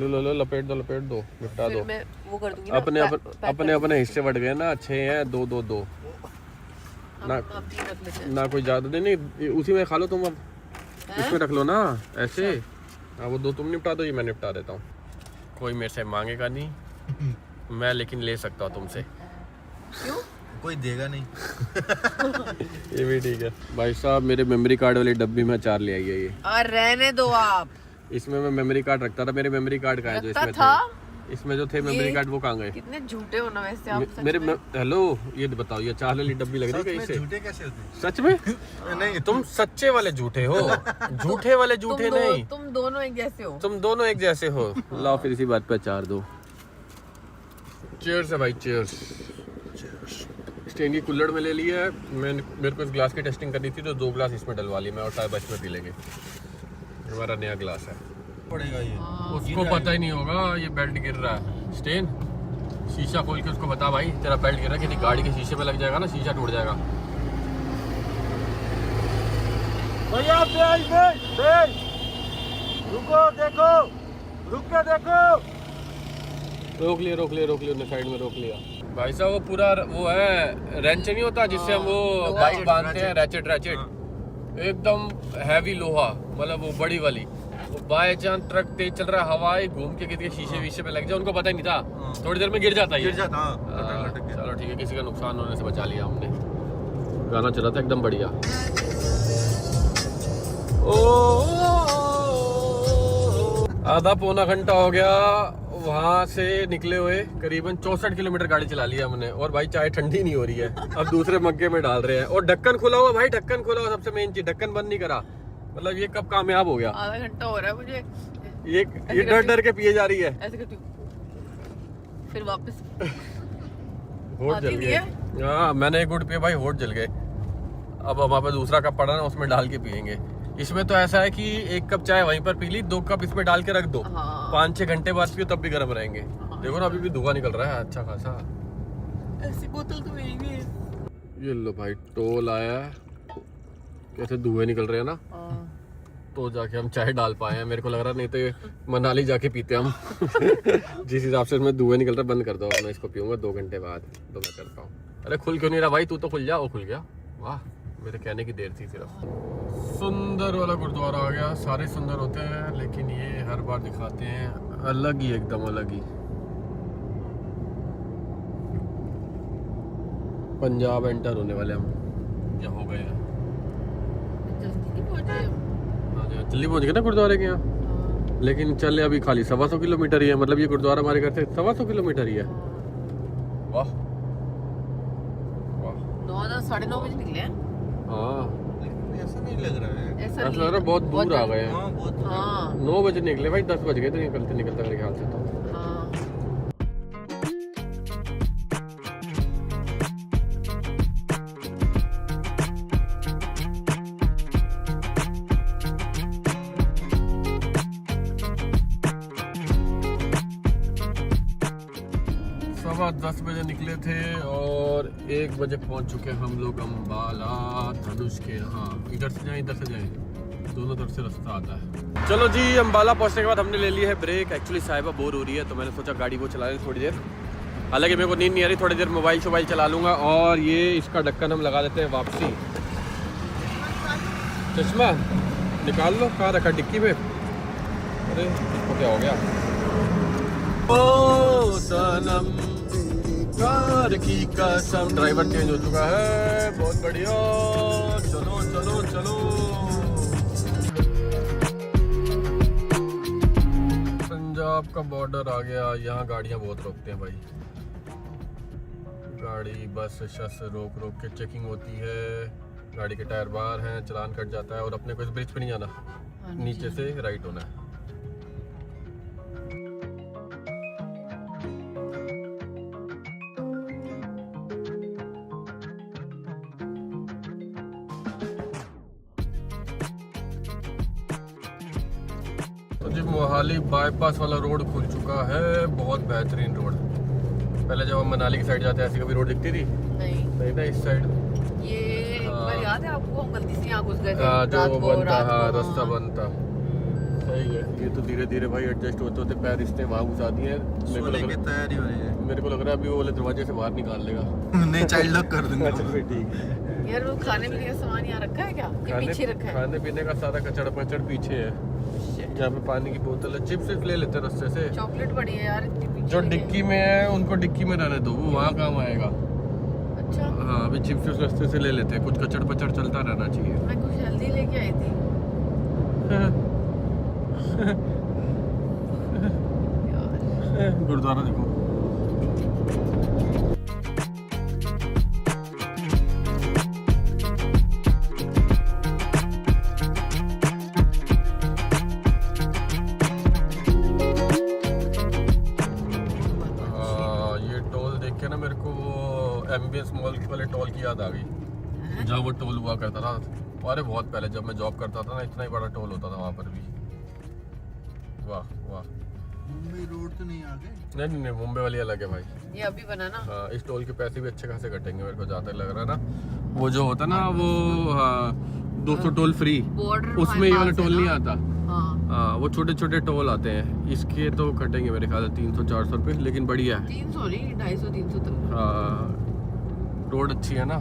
Speaker 1: लो लपेट दो निपटा दो।
Speaker 4: मैं वो कर दूंगी
Speaker 1: अपने हिस्से बढ़ गए ना, 6 हैं, 2 ना,
Speaker 4: आप 3 रख लेते हैं।
Speaker 1: ना कोई ज्यादा नहीं, उसी में खा लो तुम। अब इसमें रख लो ना ऐसे। हाँ वो 2 तुम निपटा दो, ये मैं निपटा देता हूँ। कोई मेरे से मांगेगा नहीं मैं, लेकिन ले सकता हूँ तुमसे।
Speaker 4: क्यों?
Speaker 3: कोई देगा नहीं।
Speaker 1: ये भी ठीक है भाई साहब। मेरे मेमोरी कार्ड वाली डब्बी में 4 ले आई है ये।
Speaker 4: और रहने दो आप।
Speaker 1: इसमें मैं मेमोरी कार्ड रखता था। मेरे मेमोरी कार्ड कहाँ है जो
Speaker 4: रखता
Speaker 1: इसमें
Speaker 4: था?
Speaker 1: थे? इसमें जो थे मेमोरी कार्ड वो कहाँ गए?
Speaker 4: कितने झूठे हो ना वैसे आप। सच
Speaker 1: मेरे
Speaker 4: में।
Speaker 1: हेलो ये बताओ, ये 4 वाली डब्बी लग रही है कैसे?
Speaker 3: झूठे कैसे होते हैं?
Speaker 1: सच में? नहीं, तुम सच्चे वाले झूठे हो, झूठे वाले झूठे नहीं।
Speaker 4: तुम दोनों एक जैसे हो।
Speaker 1: तुम दोनों एक जैसे हो। लाओ फिर इसी बात पे 4 दो। चीयर्स है भाई, चीयर्स। स्टेन की कुल्हड़ में ले लिया है। मेरे को इस ग्लास की टेस्टिंग करनी थी तो 2 ग्लास इसमें डलवा ली मैं और टाइम बच में पी लेंगे। हमारा नया ग्लास है।
Speaker 3: पड़ेगा ये।
Speaker 1: उसको पता ही नहीं होगा ये बेल्ट गिर रहा है। स्टेन शीशा खोल के उसको बता भाई तेरा बेल्ट गिर रहा है, कि गाड़ी के शीशे में लग जाएगा ना, शीशा टूट जाएगा। भैया रुको, देखो, रुक के देखो। रोक लिया उन्हें साइड में रोक लिया। भाई साहब वो पूरा वो है रेंच नहीं होता जिससे हम वो बाइक बांधते हैं, रैचेट एकदम हैवी लोहा, मतलब वो बड़ी वाली। बाय चांस ट्रक तेज चल रहा है, हवाएं घूम के किसी शीशे वीशे पे लग जाए, उनको पता ही नहीं था, थोड़ी देर में गिर जाता है। चलो ठीक है, किसी का नुकसान होने से बचा लिया हमने। गाना चला था एकदम बढ़िया। आधा पौना घंटा हो गया वहाँ से निकले हुए, करीबन 64 किलोमीटर गाड़ी चला लिया हमने। और भाई चाय ठंडी नहीं हो रही है, अब दूसरे मग्गे में डाल रहे हैं। और ढक्कन खुला हुआ भाई, ढक्कन खुला हुआ, सबसे मेन चीज ढक्कन बंद नहीं करा। मतलब ये कब कामयाब हो गया?
Speaker 4: आधा घंटा हो रहा है मुझे।
Speaker 1: ये डर के पिए जा रही है।
Speaker 4: ऐसे करती हूँ फिर वापस।
Speaker 1: होठ जल गए। हाँ मैंने एक गुड़ पिया भाई, होठ जल गए। अब हमारे पास दूसरा कप पड़ा ना, उसमें डाल के पियेंगे। इसमें तो ऐसा है कि 1 कप चाय वहीं पर पी ली, 2 कप इसमें डाल के रख दो, 5-6 घंटे बाद पियो तब भी गर्म रहेंगे। देखो ना अभी भी धुआं निकल रहा है अच्छा खासा।
Speaker 4: ऐसी बोतल तो मेरी भी है।
Speaker 1: ये लो भाई टोल आया है, कैसे धुएं निकल रहे हैं ना, तो जाके हम चाय डाल पाए हैं। मेरे को लग रहा नहीं तो ये मनाली जाके पीते हम। जिस हिसाब से इसमें धुएं निकल रहा है, बंद कर दो। मैं इसको पीऊंगा 2 घंटे बाद, तो मैं करता हूँ। अरे खुल क्यों नहीं रहा भाई? तू तो खुल जा। वो खुल गया, वाह मेरे कहने की देर थी सिर्फ। सुंदर वाला गुरुद्वारा आ गया। सारे सुंदर होते हैं लेकिन ये हर बार दिखाते हैं अलग ही, एकदम अलग ही। पंजाब एंटर होने वाले हम, या हो गए हैं।
Speaker 4: जल्दी पहुंचे।
Speaker 1: जल्दी पहुंच गए ना गुरुद्वारे के यहाँ। लेकिन चले अभी खाली 125 किलोमीटर ही है। मतलब ये गुरुद्वारा हमारे घर से 125 किलोमीटर ही है। वाह वाह।
Speaker 4: 9 साढ़े 9 बजे निकले हैं।
Speaker 1: हाँ
Speaker 3: ऐसा नहीं लग रहा है।
Speaker 4: ऐसा
Speaker 1: लग रहा है बहुत दूर आ गए हैं।
Speaker 3: हाँ बहुत।
Speaker 4: हाँ
Speaker 1: 9 बजे निकले भाई, 10 बज गए थे निकलते मेरे ख्याल से तो।
Speaker 4: हाँ।
Speaker 1: सवा 10 बजे निकले थे और 1 बजे पहुंच चुके हम लोग अम्बाला धनुष के यहाँ। इधर से जाएं इधर से जाएं, दोनों तरफ से रास्ता आता है। चलो जी, अम्बाला पहुंचने के बाद हमने ले ली है ब्रेक। एक्चुअली साहिबा बोर हो रही है तो मैंने सोचा गाड़ी को चला लें थोड़ी देर। हालांकि मेरे को नींद नहीं आ रही, थोड़ी देर मोबाइल शोबाइल चला लूँगा। और ये इसका ढक्कन हम लगा देते हैं वापसी। चश्मा निकाल लो, कहाँ रखा? डिक्की में। अरे इसको क्या हो गया? ओ सनम प्यार की कसम। ड्राइवर चेंज हो चुका है, बहुत बढ़िया। चलो चलो चलो। पंजाब का बॉर्डर आ गया। यहाँ गाड़ियाँ बहुत रोकते हैं भाई। गाड़ी बस शस रोक रोक के चेकिंग होती है। गाड़ी के टायर बाहर हैं, चलान कट जाता है। और अपने को इस ब्रिज पे नहीं जाना, नीचे से राइट होना है। तो जी मोहाली बाईपास वाला रोड खुल चुका है, बहुत बेहतरीन रोड। पहले जब हम मनाली की साइड जाते हैं ऐसी कभी रोड दिखती थी नहीं ना, इस साइड
Speaker 4: ये पर याद है आपको, हम गलती से यहाँ घुस गए थे।
Speaker 1: जो बनता, हाँ रास्ता बनता। सही है। ये तो धीरे धीरे भाई एडजस्ट होते होते पैर इसने वहाँ घुसा दिए। मेरे को लग रहा है अभी वो वाले दरवाजे से बाहर निकाल लेगा।
Speaker 3: नहीं, चाइल्ड लॉक कर दूंगा।
Speaker 1: अच्छा फिर ठीक है।
Speaker 4: यार वो खाने पीने का सामान यहाँ रखा है क्या? ये पीछे रखा है।
Speaker 1: खाने पीने का सारा कचड़ पचड़ पीछे है। यहाँ पे पानी की बोतल है, चिप्स ले लेते हैं रास्ते से।
Speaker 4: चॉकलेट पड़ी है यार इतनी पीछे।
Speaker 1: जो डिक्की में है उनको डिक्की में रहने दो, वो वहाँ काम आएगा।
Speaker 4: अच्छा अच्छा
Speaker 1: हाँ अभी चिप्स उस रास्ते से ले लेते हैं, कुछ कचड़ पचड़ चलता रहना चाहिए।
Speaker 4: मैं कुछ हेल्दी लेके आई थी यार।
Speaker 1: गुरुद्वारा देखो। ये टोल देख के ना मेरे को वो एम्बियंस मॉल वाले टोल की याद आ गई, जहाँ वो टोल हुआ करता था। अरे बहुत पहले जब मैं जॉब करता था ना, इतना ही बड़ा टोल होता था वहाँ पर भी। वाह वाह।
Speaker 3: मुंबई रोड तो नहीं आ गए?
Speaker 1: नहीं मुंबई वाली अलग है भाई।
Speaker 4: ये अभी बना ना।
Speaker 1: हाँ इस टोल के पैसे भी अच्छे खासे कटेंगे मेरे को ज़्यादा लग रहा है ना। वो जो होता ना वो 200 टोल फ्री,
Speaker 4: बॉर्डर
Speaker 1: उसमें ये वाला टोल नहीं आता।
Speaker 4: हाँ
Speaker 1: हाँ वो छोटे छोटे टोल आते हैं, इसके तो कटेंगे मेरे ख्याल से 300-400 रुपये, लेकिन बढ़िया है।
Speaker 4: 300 नहीं 250-300 तक।
Speaker 1: हाँ रोड अच्छी है ना,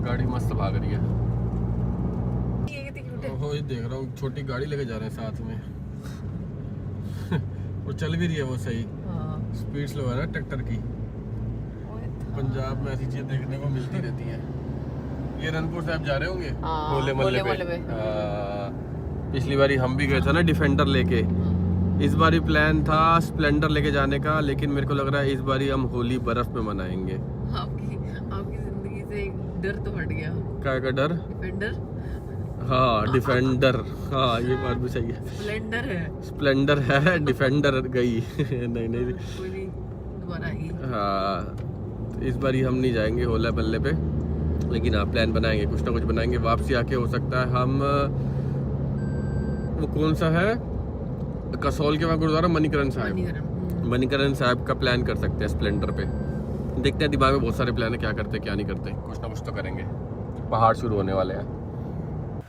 Speaker 1: गाड़ी मस्त भाग रही है।
Speaker 4: ये कितनी क्यूट है।
Speaker 1: वो ये देख रहा हूँ छोटी गाड़ी लेके जा रहे हैं साथ में। वो चल भी रही है वो सही,
Speaker 4: हाँ
Speaker 1: स्पीड स्लो है ना ट्रैक्टर की। पंजाब में ऐसी चीजें देखने को मिलती रहती हैं। ये रनपुर साहब जा रहे होंगे
Speaker 4: हाँ,
Speaker 1: होले मोहल्ले
Speaker 4: होले
Speaker 1: पे।
Speaker 4: पे।
Speaker 1: पिछली बारी हम भी गए थे ना डिफेंडर लेके, इस बारी प्लान था स्प्लेंडर लेके जाने का, लेकिन मेरे को लग रहा है इस बारी हम होली बर्फ में मनाएंगे।
Speaker 4: आपकी जिंदगी से एक डर तो हट गया।
Speaker 1: क्या का डर?
Speaker 4: डिफेंडर
Speaker 1: हाँ डिफेंडर, हाँ ये बात भी सही है।
Speaker 4: स्प्लेंडर है।
Speaker 1: स्प्लेंडर है, डिफेंडर गई। नहीं नहीं
Speaker 4: कोई नहीं दोबारा आएगी।
Speaker 1: हाँ तो इस बारी हम नहीं जाएंगे होले बल्ले पे, लेकिन हाँ प्लान बनाएंगे, कुछ ना कुछ बनाएंगे। वापसी आके हो सकता है हम वो कौन सा है कसौल के वहाँ गुरुद्वारा मणिकरण साहिब, मणिकरण साहिब का प्लान कर सकते हैं स्प्लेंडर पे। देखते हैं, दिमाग में बहुत सारे प्लान है, क्या करते हैं क्या नहीं करते, कुछ ना कुछ तो करेंगे। पहाड़ शुरू होने वाले हैं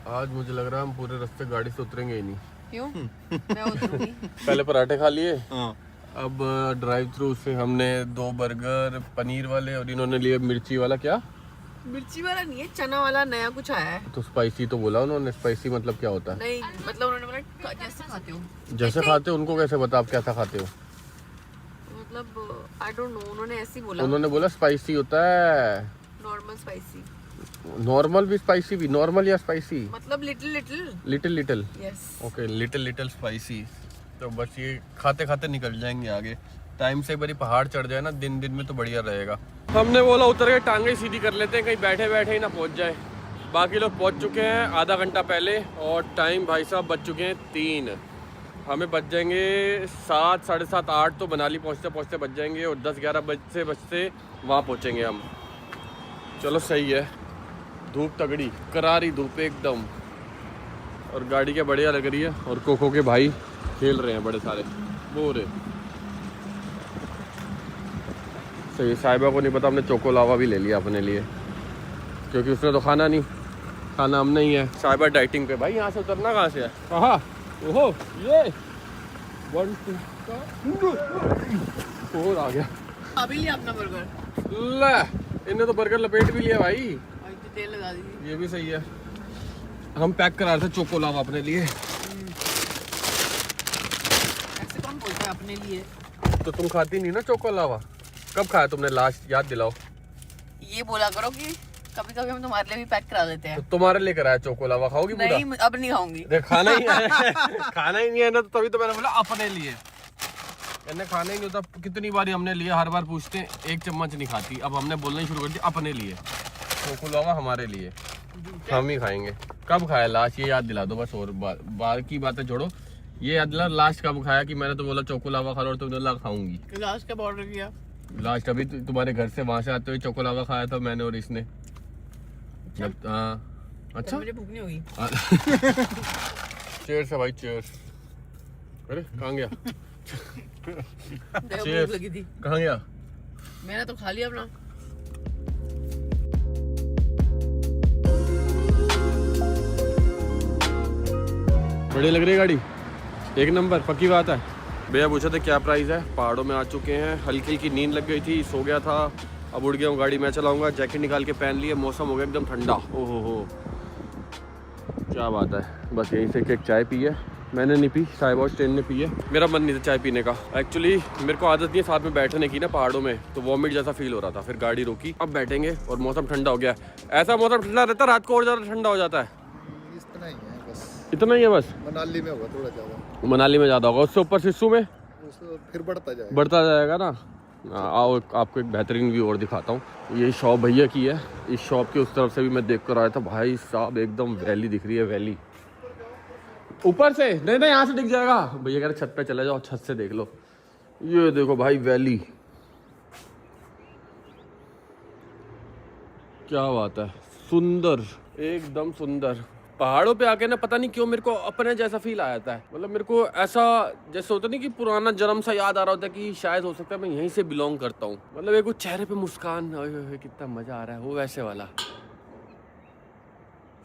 Speaker 1: आज, मुझे लग रहा है हम पूरे रास्ते गाड़ी से उतरेंगे ही नहीं।
Speaker 4: क्यों? मैं उतरूंगी।
Speaker 1: पहले पराठे खा लिए,
Speaker 3: हाँ।
Speaker 1: अब ड्राइव थ्रू से हमने 2 बर्गर पनीर वाले, और इन्होंने लिए मिर्ची वाला। क्या
Speaker 4: मिर्ची वाला नहीं है, चना वाला नया कुछ आया है।
Speaker 1: तो स्पाइसी तो बोला उन्होंने, स्पाइसी मतलब क्या होता है?
Speaker 4: नहीं मतलब उन्होंने बोला जैसे खाते हो।
Speaker 1: जैसे खाते हो उनको कैसे बता आप कैसा खाते हो?
Speaker 4: मतलब आई डोंट नो, उन्होंने ऐसे ही बोला।
Speaker 1: उन्होंने बोला स्पाइसी होता है।
Speaker 4: नॉर्मल स्पाइसी
Speaker 1: नॉर्मल भी स्पाइसी भी, नॉर्मल या स्पाइसी?
Speaker 4: मतलब little little.
Speaker 1: Little little
Speaker 4: yes
Speaker 1: okay, little little spicy. तो बस ये खाते खाते निकल जाएंगे आगे। टाइम से एक बारी पहाड़ चढ़ जाए ना दिन दिन में तो बढ़िया रहेगा। हमने बोला उतर के टांगे सीधी कर लेते हैं, कहीं बैठे बैठे ही ना पहुंच जाए। बाकी लोग पहुंच चुके हैं आधा घंटा पहले, और टाइम भाई साहब बज चुके हैं 3। हमें बच जाएंगे 7, 7:30, 8 तो मनाली पहुंचते पहुंचते बच जाएंगे, और 10-11 बजते वहाँ पहुंचेंगे हम। चलो सही है। धूप तगड़ी करारी धूप एकदम, और गाड़ी क्या बढ़िया लग रही है, और कोको के भाई खेल रहे हैं बड़े सारे बोरे। सही, साहिबा को नहीं पता हमने चोको लावा भी ले लिया अपने लिए, क्योंकि उसने तो खाना नहीं, खाना हमने ही है। साहिबा डाइटिंग पे। भाई यहाँ से उतरना कहाँ से है? कहाँ? ओहो ये 1 2 और आ गया।
Speaker 4: अभी लिया अपना बर्गर।
Speaker 1: ले इन्हें तो बर्गर लपेट भी लिया भाई।
Speaker 4: भाई तो तेल लगा दीजिए।
Speaker 1: ये भी सही है। हम पैक करा रहे थे चोको लावा अपने लिए।
Speaker 4: ऐसे कौन बोलता है अपने लिए?
Speaker 1: तो तुम खाती नहीं ना चोको लावा? कब खाया तुमने लास्ट, याद दिलाओ।
Speaker 4: ये बोला करो कि कभी कभी हम तुम्हारे लिए भी पैक करा देते
Speaker 1: तो
Speaker 4: हैं।
Speaker 1: तुम्हारे लिए कराया चोको लावा, खाओगी पूरा?
Speaker 4: नहीं अब नहीं खाऊंगी।
Speaker 1: देख खाना ही है। खाना ही नहीं है ना, तो तभी तो मैंने बोला अपने लिए। मैंने खाना ही नहीं होता, कितनी बार हमने लिया, हर बार पूछते हैं 1 चम्मच नहीं खाती। अब हमने बोलना ही शुरू कर दिया अपने लिए। चोको लावा हमारे लिए, हम ही खाएंगे। कब खाया लास्ट ये याद दिला दो बस, और बार की बातें छोड़ो। ये याद दिला लास्ट कब खाया, कि मैंने तो बोला चोको लावा खा लो और तुमने बोला खाऊंगी।
Speaker 4: लास्ट कब ऑर्डर किया?
Speaker 1: लास्ट अभी तुम्हारे घर से वहां से आते हुए चोको लावा खाया था मैंने और इसने। जब अच्छा
Speaker 4: मुझे भूख नहीं होगी।
Speaker 1: चेयर्स है भाई, चेयर्स। अरे कहाँ गया?
Speaker 4: देखो
Speaker 1: Cheers.
Speaker 4: भूख लगी थी।
Speaker 1: कहाँ गया?
Speaker 4: मैंने तो खा लिया अपना।
Speaker 1: बढ़िया लग रही है गाड़ी, एक नंबर, पक्की बात है। भैया पूछा था क्या प्राइस है। पहाड़ों में आ चुके हैं, हल्की हल्की नींद लग गई थी, सो गया था, अब उड़ गया हूँ। गाड़ी मैं चलाऊंगा, जैकेट निकाल के पहन लिया, मौसम हो गया एकदम ठंडा। ओहो हो क्या बात है। बस यहीं से एक चाय पी है, मैंने नहीं पी, साहिबाज ट्रेन ने पी है। मेरा मन नहीं था चाय पीने का। एक्चुअली मेरे को आदत नहीं है साथ में बैठने की ना पहाड़ों में, तो वॉमिट जैसा फील हो रहा था। फिर गाड़ी रोकी, अब बैठेंगे और मौसम ठंडा हो गया। ऐसा मौसम ठंडा रहता है रात को और ज़्यादा ठंडा हो जाता है।
Speaker 3: इतना ही है बस,
Speaker 1: इतना ही है बस।
Speaker 3: मनाली में होगा थोड़ा ज़्यादा,
Speaker 1: मनाली में ज़्यादा होगा, उससे ऊपर सिस्सू में
Speaker 3: उससे फिर बढ़ता
Speaker 1: जाएगा ना। आओ आपको एक बेहतरीन व्यू और दिखाता हूँ। ये शॉप भैया की है, इस शॉप के उस तरफ से भी मैं देख कर आया था। भाई साहब एकदम वैली दिख रही है, वैली ऊपर से। नहीं यहाँ से दिख जाएगा। भैया कह रहे छत पे चले जाओ, छत से देख लो। ये देखो भाई वैली, क्या बात है, सुंदर, एकदम सुंदर। पहाड़ों पे आके ना पता नहीं क्यों मेरे को अपने जैसा फील आ जाता है। मतलब मेरे को ऐसा जैसे होता नहीं कि पुराना जन्म सा याद आ रहा होता है कि शायद हो सकता है मैं यहीं से बिलोंग करता हूँ। मतलब एक चेहरे पे मुस्कान, ओए कितना मजा आ रहा है, वो वैसे वाला।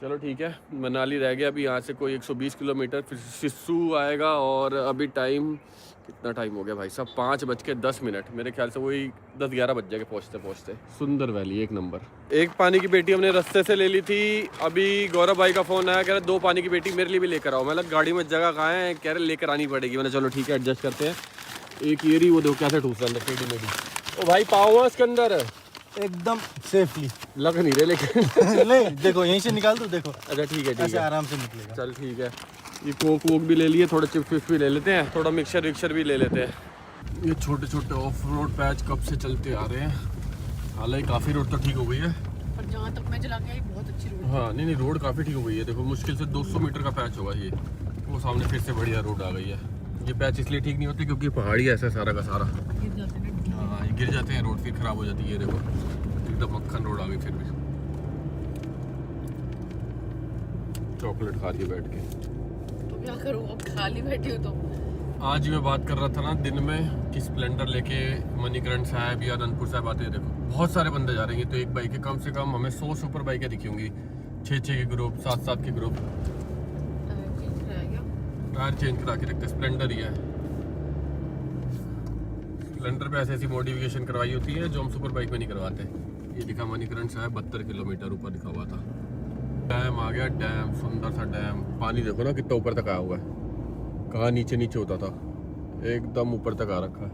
Speaker 1: चलो ठीक है, मनाली रह गया अभी यहाँ से कोई 120 किलोमीटर, फिर सिस्सू आएगा। और अभी टाइम कितना टाइम हो गया भाई साहब, 5:10। मेरे ख्याल से वही 10-11 बज जाएंगे पहुँचते पहुँचते। सुंदर वैली, एक नंबर। एक पानी की पेटी हमने रास्ते से ले ली थी। अभी गौरव भाई का फ़ोन आया, कह रहे 2 पानी की पेटी मेरे लिए भी लेकर आओ। मतलब गाड़ी में जगह कहाँ है, कह रहे लेकर आनी पड़ेगी। मैंने चलो ठीक है एडजस्ट करते हैं। एक ये रही, वो देखो कैसे ठूस रहा है पेटी मेरी। ओ भाई पाओ इसके अंदर
Speaker 3: एकदम सेफली
Speaker 1: लग नहीं रहे लेकिन
Speaker 3: नहीं देखो यहीं से निकाल दो, देखो
Speaker 1: अच्छा ठीक है
Speaker 3: ऐसे आराम से निकलेगा।
Speaker 1: चल ठीक है। ये कोक वोक भी ले लिए, थोड़ा चिप्स विप्स भी ले लेते हैं, थोड़ा मिक्सर विक्सर भी ले लेते हैं। ये छोटे छोटे ऑफ रोड पैच कब से चलते आ रहे हैं। हालांकि काफ़ी रोड तो ठीक हो गई है,
Speaker 4: पर जहाँ तक मैं चला के आई बहुत अच्छी रोड।
Speaker 1: हाँ नहीं रोड काफ़ी ठीक हो गई है। देखो मुश्किल से 200 मीटर का पैच होगा ये, वो सामने फिर से बढ़िया रोड आ गई है। ये पैच इसलिए ठीक नहीं होती क्योंकि पहाड़ी ऐसा सारा का सारा,
Speaker 4: गिर जाते हैं।
Speaker 1: हाँ ये गिर जाते हैं, रोड फिर ख़राब हो जाती है। देखो एकदम मक्खन रोड आ गई। फिर भी चॉकलेट खा रही है बैठ के,
Speaker 4: तो क्या करूँ, अब खाली बैठी हूँ तो।
Speaker 1: आज मैं बात कर रहा था ना दिन में कि स्प्लेंडर लेके मणिकरण साहब या अनंतपुर साहब आते हैं। देखो बहुत सारे बंदे जा रहे हैं, तो एक बाइक है, कम से कम हमें 100 से ऊपर बाइकें दिखी होंगी। 6-6 के ग्रुप, 7-7 के ग्रुप। टायर चेंज करा के रखते, स्प्लेंडर ही है। स्प्लेंडर पे ऐसी मॉडिफिकेशन करवाई होती है जो हम सुपर बाइक में नहीं करवाते। ये दिखा मणिकरण साहब 72 किलोमीटर ऊपर लिखा हुआ था। डैम आ गया, डैम, सुंदर सा डैम। पानी देखो ना कितना ऊपर तक आया हुआ है, कहाँ नीचे नीचे होता था, एकदम ऊपर तक आ रखा है।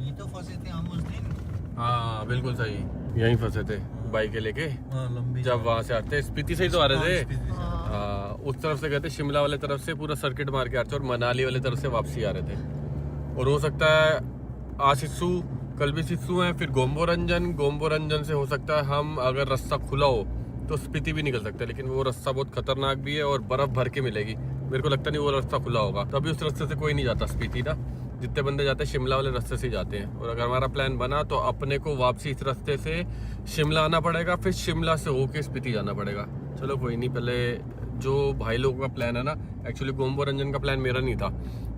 Speaker 3: ये तो फंसे थे हम उस दिन।
Speaker 1: हाँ बिल्कुल सही, यहीं फंसे थे बाइकें लेके।
Speaker 3: लंबी
Speaker 1: जब वहाँ से आते स्पीति से ही तो आ रहे थे।
Speaker 4: हाँ।
Speaker 1: हाँ उस तरफ से गए थे, शिमला वाले तरफ से पूरा सर्किट मार के आ रहे थे, और मनाली वाले तरफ से वापसी आ रहे थे। और हो सकता है आज सिस्सू, कल भी सिस्सू है, फिर गोम्बो रंजन से हो सकता है हम अगर रास्ता खुला हो तो स्पीति भी निकल सकते हैं। लेकिन वो रास्ता बहुत खतरनाक भी है और बर्फ भर के मिलेगी। मेरे को लगता नहीं वो रास्ता खुला होगा, तभी उस रास्ते से कोई नहीं जाता स्पीति ना। जितने बंदे जाते हैं शिमला वाले रास्ते से ही जाते हैं। और अगर हमारा प्लान बना तो अपने को वापसी इस रास्ते से शिमला आना पड़ेगा, फिर शिमला से होके स्पीति जाना पड़ेगा। चलो कोई नहीं, पहले जो भाई लोगों का प्लान है ना, एक्चुअली गोम्बो रंजन का प्लान मेरा नहीं था,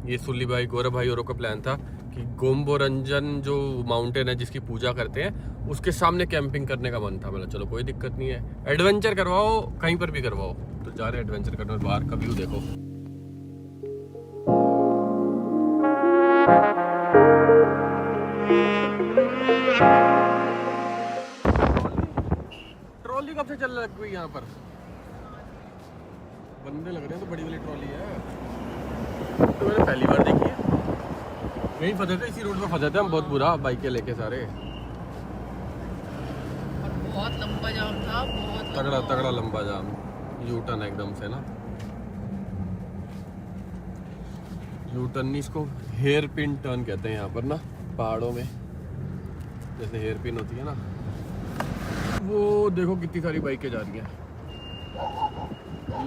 Speaker 1: ये सुल्ली भाई, गौरव भाई औरों का प्लान था कि गोम्बो रंजन जो माउंटेन है जिसकी पूजा करते हैं उसके सामने कैंपिंग करने का मन था। मतलब चलो कोई दिक्कत नहीं है, एडवेंचर करवाओ कहीं पर भी करवाओ। तो जा रहे एडवेंचर करने, बाहर का व्यू देखो। ट्रॉली कब से चल लग गई यहाँ पर, बंदे लग रहे हैं, तो बड़ी वाली ट्रॉली है। तो मैंने पहली बार देखी है। यहीं फंसे थे, इसी रोड पे फंसे थे हम बहुत बुरा, बाइकें लेके सारे।
Speaker 4: और बहुत लंबा जाम था, बहुत
Speaker 1: तगड़ा लंबा जाम, यू टर्न एकदम से ना। यू टर्न नहीं, इसको हेयर पिन टर्न कहते हैं यहाँ पर ना पहाड़ों में, जैसे हेयर पिन होती है ना। वो देखो कितनी सारी बाइकें जा रही हैं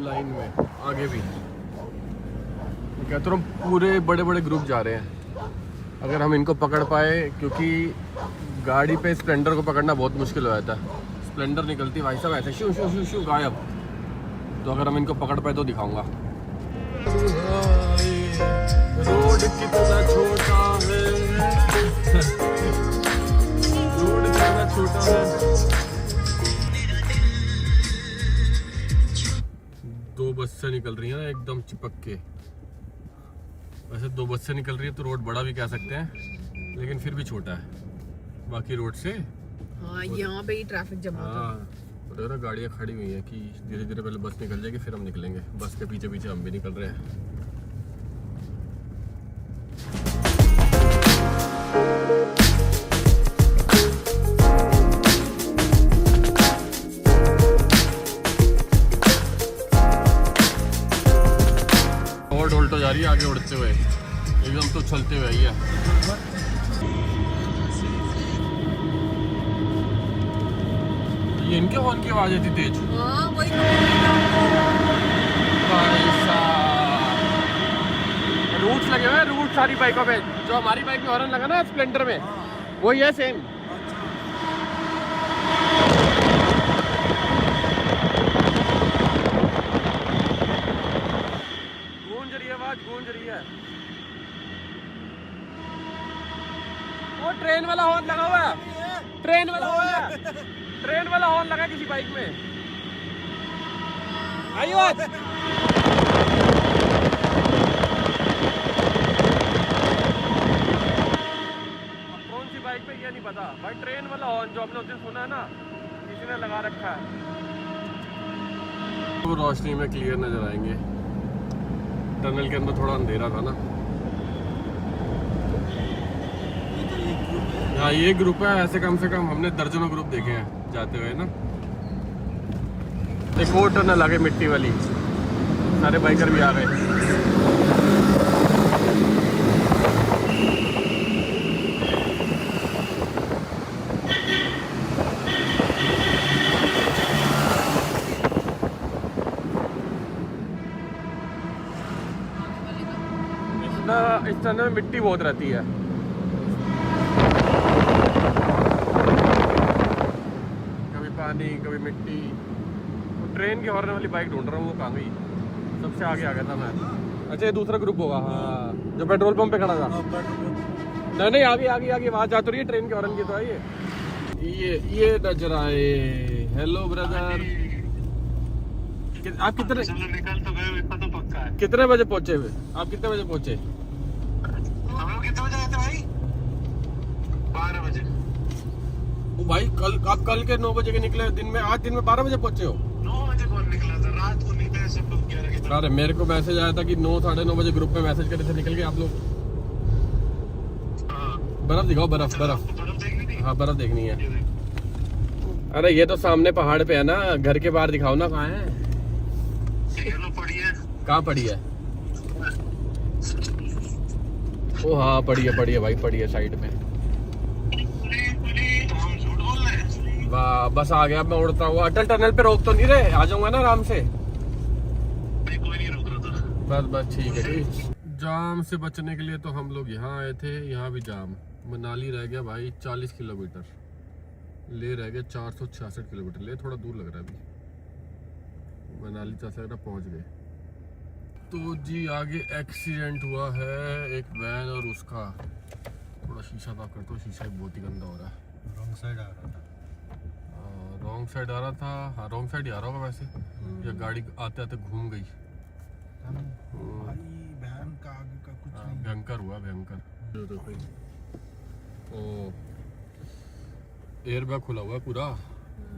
Speaker 1: लाइन में, आगे भी। कहता हूँ पूरे बड़े बड़े ग्रुप जा रहे हैं। अगर हम इनको पकड़ पाए, क्योंकि गाड़ी पे स्प्लेंडर को पकड़ना बहुत मुश्किल हो जाता है। स्प्लेंडर निकलती भाई साहब ऐसे शू शू शू शू गायब। तो अगर हम इनको पकड़ पाए तो दिखाऊंगा। रोड कितना छोटा है, रोड कितना छोटा है। 2 बसें निकल रही हैं ना एकदम चिपक के। वैसे 2 बसें निकल रही है तो रोड बड़ा भी कह सकते हैं, लेकिन फिर भी छोटा है बाकी रोड से।
Speaker 4: हाँ, यहाँ पे ही ट्रैफिक जमा था।
Speaker 1: हाँ ना, गाड़ियाँ खड़ी हुई हैं कि धीरे धीरे पहले बस निकल जाएगी फिर हम निकलेंगे। बस के पीछे पीछे हम भी निकल रहे हैं। रही है आगे उड़ते हुए, एकदम तो चलते हुए आई है। ये इनके हॉर्न की आवाज आती तेज।
Speaker 4: हाँ वही
Speaker 1: रूट्स लगे हुए हैं, रूट सारी बाइकों पे, जो हमारी बाइक में हॉर्न लगा ना स्प्लेंडर में, वही है सेम। गूंज रही है आवाज, गूंज रही है। वो ट्रेन वाला हॉर्न लगा हुआ है, ट्रेन वाला हॉर्न है, ट्रेन वाला हॉर्न लगा किसी बाइक में। आई बात। कौन सी बाइक पे ये नहीं पता भाई, ट्रेन वाला हॉर्न जो आपने उस दिन सुना है ना, किसी ने लगा रखा है। वो रोशनी में क्लियर नजर आएंगे, टनल के अंदर थोड़ा अंधेरा था ना। हाँ ये ग्रुप है, ऐसे कम से कम हमने दर्जनों ग्रुप देखे हैं जाते हुए ना। एक और टनल आ गई मिट्टी वाली, सारे बाइकर भी आ गए। इस टनल में मिट्टी बहुत रहती है। कभी पानी कभी मिट्टी। ट्रेन के हॉर्न वाली बाइक ढूंढ रहा हूँ, वो कहाँ गई? सबसे आगे आ गया था मैं। अच्छा ये दूसरा ग्रुप होगा, हाँ जो पेट्रोल पंप पे खड़ा था। नहीं नहीं आगे आगे आगे वहाँ जा तो रही है ट्रेन के हॉर्न की तो है ये नजर आए। हेलो ब्रदर, आप कितने
Speaker 5: निकल तो गए, इतना तो पक्का है।
Speaker 1: कितने बजे पहुंचे हुए? आप कितने बजे पहुंचे?
Speaker 5: हम लोग कितने बजे आए थे भाई? 12 बजे।
Speaker 1: ओ भाई कल आप कल के 9 बजे के निकले, दिन में आज दिन में 12 बजे पहुंचे हो?
Speaker 5: 9 बजे कौन निकला था? रात को निकले सब लोग 11 की तरफ।
Speaker 1: अरे मेरे को मैसेज आया था कि 9 साढ़े 9 बजे ग्रुप में मैसेज करे थे, निकल गए आप लोग।
Speaker 5: हाँ।
Speaker 1: बर्फ दिखाओ, बर्फ बर्फ।
Speaker 5: आपको बर्फ देखनी थी?
Speaker 1: हाँ बर्फ देखनी है।
Speaker 5: ये देख।
Speaker 1: अरे ये तो सामने पहाड़ पे है ना, घर के बाहर दिखाओ ना। कहाँ है?
Speaker 5: ये लो पड़ी है।
Speaker 1: कहाँ पड़ी है? ओ हाँ पड़ी है भाई, पड़ी है साइड में।
Speaker 5: तो हम झूठ बोल रहे हैं?
Speaker 1: वाह बस आ गया, मैं उड़ता हुआ। अटल टनल पे रोक तो नहीं रहे? आ जाऊंगा ना आराम से।
Speaker 5: नहीं कोई नहीं रोक रहा था।
Speaker 1: बस ठीक है ठीक। जाम से बचने के लिए तो हम लोग यहाँ आए थे, यहाँ भी जाम। मनाली रह गया भाई 40 किलोमीटर, ले रह गया 466 किलोमीटर। ले थोड़ा दूर लग रहा है अभी, मनाली तो ऐसा लग रहा पहुँच गए। तो जी आगे एक्सीडेंट हुआ है एक वैन और उसका। थोड़ा शीशा साफ करता हूँ, शीशा बहुत ही गंदा हो रहा है।
Speaker 3: रॉन्ग साइड आ रहा था।
Speaker 1: रॉन्ग साइड आ रहा था। हाँ रॉन्ग साइड ही आ रहा होगा वैसे, या गाड़ी आते आते घूम गई।
Speaker 3: भाई बहन का आगे का कुछ नहीं।
Speaker 1: भयंकर हुआ भयंकर। ओ एयर बैग खुला हुआ है पूरा,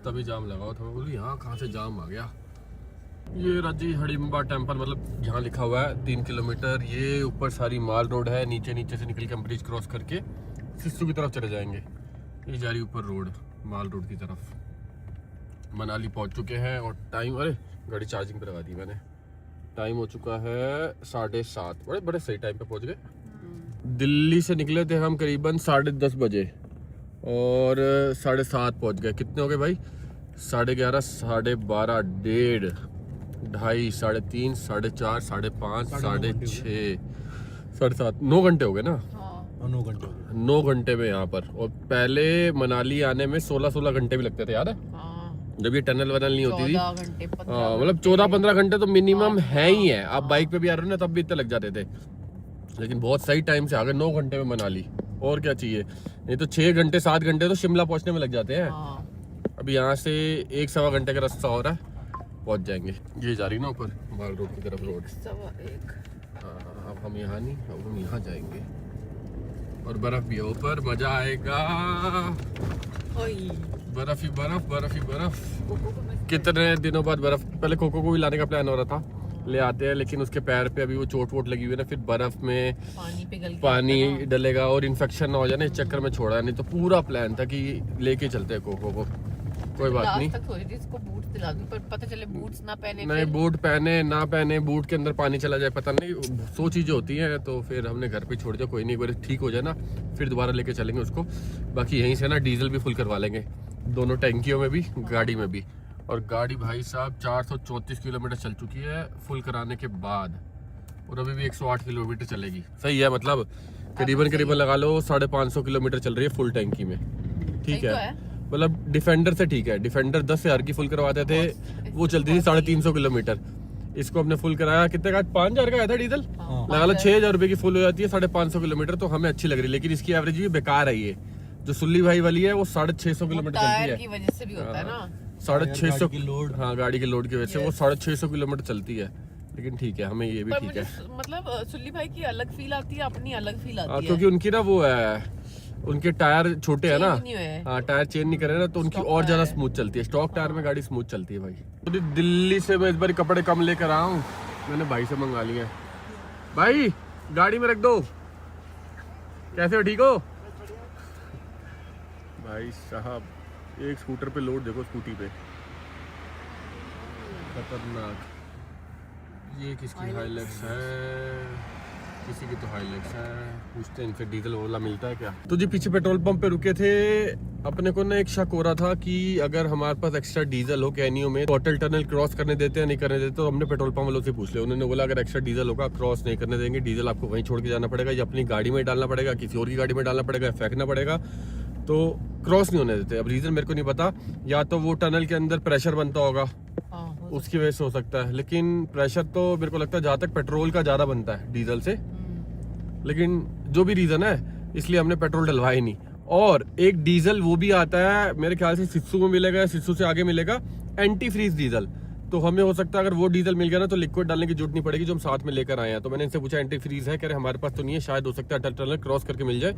Speaker 1: तभी जाम लगा हुआ था। मैं बोलूँ यहाँ कहाँ से जाम आ गया। ये राजी हडिम्बा टेम्पल, मतलब यहाँ लिखा हुआ है 3 किलोमीटर। ये ऊपर सारी माल रोड है, नीचे नीचे से निकल के हम ब्रिज क्रॉस करके सिस्सू की तरफ चले जाएंगे। ये जा रही ऊपर रोड, माल रोड की तरफ। मनाली पहुँच चुके हैं और टाइम, अरे गाड़ी चार्जिंग पे लगा दी मैंने। टाइम हो चुका है 7:30। बड़े सही टाइम पे पहुँच गए। दिल्ली से निकले थे हम करीबन 10:30 बजे और 7:30 पहुँच गए। कितने हो गए भाई? 11:30, 12:30, 1:30, 2:30, 3:30, 4:30, 5:30, 6:30, 7:30, 9 घंटे हो गए ना।
Speaker 3: 9 घंटे हो गए।
Speaker 1: 9 घंटे में यहाँ पर। और पहले मनाली आने में 16 घंटे भी लगते थे, याद है जब ये टनल वनल नहीं होती थी। मतलब 14-15 घंटे तो मिनिमम है ही है। आप बाइक पे भी आ रहे हो ना, तब भी इतने लग जाते थे। लेकिन बहुत सही टाइम से आ गए, 9 घंटे में मनाली। और क्या चाहिए? नहीं तो 6 घंटे 7 घंटे तो शिमला पहुंचने में लग जाते हैं। अभी यहाँ से 1-1.25 घंटे का रास्ता हो रहा है, पहुंच जाएंगे। ये जा रही ना ऊपर माल रोड की तरफ रोड। अब हम यहाँ नहीं, अब हम यहाँ जाएंगे। और बर्फ भी है ऊपर, मजा आएगा। बर्फ ही बर्फ, बर्फ ही बर्फ। कितने दिनों बाद बर्फ। पहले कोको को भी लाने का प्लान हो रहा था, ले आते हैं, लेकिन उसके पैर पे अभी वो चोट वोट लगी हुई है ना, फिर बर्फ में पानी डलेगा और इन्फेक्शन ना हो जाए ना, इस चक्कर में छोड़ा। नहीं तो पूरा प्लान था कि लेके चलते हैं कोको को। कोई बात नहीं।
Speaker 4: लास्ट तक सोची थी इसको बूट्स दिला दूं, पर पता चले बूट्स ना पहने
Speaker 1: नहीं, बूट पहने ना पहने, बूट के अंदर पानी चला जाए, पता नहीं, 100 चीजें होती हैं। तो फिर हमने घर पे छोड़ दिया, कोई नहीं, एक बार ठीक हो जाए ना फिर दोबारा लेके चलेंगे उसको। बाकी यहीं से ना डीजल भी फुल करवा लेंगे, दोनों टैंकियों में भी, गाड़ी में भी। और गाड़ी भाई साहब 434 किलोमीटर चल चुकी है फुल कराने के बाद, और अभी भी 108 किलोमीटर चलेगी। सही है, मतलब करीबन लगा लो 550 किलोमीटर चल रही है फुल टैंकी में। ठीक
Speaker 4: सही तो
Speaker 1: है, मतलब डिफेंडर से ठीक है। डिफेंडर 10,000 की फुल करवाते थे, वो चलती थी 350 किलोमीटर। इसको हमने फुल कराया, कितने का? 5,000 का आया था डीजल। लगा लो 6,000 रुपए की फुल हो जाती है 550 किलोमीटर, तो हमें अच्छी लग रही है। लेकिन इसकी एवरेज भी बेकार है। ये जो सुल्ली भाई वाली है वो 650 किलोमीटर चलती
Speaker 4: टायर
Speaker 1: है।
Speaker 4: की वजह से भी होता है ना।
Speaker 1: 650
Speaker 3: की लोड।
Speaker 1: हाँ, गाड़ी के लोड की वजह से वो 650 किलोमीटर चलती है। लेकिन ठीक है, हमें ये भी
Speaker 4: पर
Speaker 1: ठीक
Speaker 4: मुझे
Speaker 1: है।
Speaker 4: मतलब सुल्ली भाई की अलग फील आती है, अपनी अलग फील आती है।
Speaker 1: क्योंकि उनकी ना वो है, उनके टायर छोटे है ना।
Speaker 4: Change नहीं हुए।
Speaker 1: हाँ, टायर चेंज नहीं करे ना, तो उनकी
Speaker 4: Stock
Speaker 1: और ज्यादा
Speaker 4: टायर है।
Speaker 1: स्मूथ चलती है। स्टॉक टायर में गाड़ी स्मूथ चलती है भाई। तो दिल्ली से मैं इस बार कपड़े कम लेकर आया हूँ, मैंने भाई से मंगा लिए हैं। भाई गाड़ी में रख दो। कैसे हो, ठीक हो? भाई साहब एक स्कूटर पे लोड देखो, स्कूटी पे खतरनाक। ये किसकी हाइलैक्स है? किसी की तो हाइलैक्स है। पूछते हैं इनसे डीजल वाला मिलता है क्या। तो जी पीछे पेट्रोल पंप पे रुके थे, अपने को ना एक शक हो रहा था कि अगर हमारे पास एक्स्ट्रा डीजल हो कैनियो में तो अटल टनल क्रॉस करने देते हैं नहीं करने देते। तो हमने पेट्रोल पंप वालों से पूछ लिया, उन्होंने बोला अगर एक्स्ट्रा डीजल होगा क्रॉस नहीं करने देंगे, डीजल आपको वहीं छोड़ के जाना पड़ेगा, या अपनी गाड़ी में डालना पड़ेगा, किसी और की गाड़ी में डालना पड़ेगा, फेंकना पड़ेगा, तो क्रॉस नहीं होने देते। अब रीजन मेरे को नहीं पता, या तो वो टनल के अंदर प्रेशर बनता होगा
Speaker 4: हाँ, हो
Speaker 1: उसकी वजह से हो सकता है। लेकिन प्रेशर तो मेरे को लगता है जहाँ तक पेट्रोल का ज़्यादा बनता है डीजल से। लेकिन जो भी रीज़न है, इसलिए हमने पेट्रोल डलवाया ही नहीं। और एक डीजल वो भी आता है मेरे ख्याल से सिस्सू में मिलेगा, सिस्सू से आगे मिलेगा, एंटी फ्रीज डीजल। तो हमें हो सकता है अगर वो डीजल मिल गया ना तो लिक्विड डालने की जरूरत नहीं पड़ेगी, जो हम साथ में लेकर आए हैं। तो मैंने इनसे पूछा एंटी फ्रीज है, कह रहे हमारे पास तो नहीं है, शायद हो सकता है अटल टनल क्रॉस करके मिल जाए।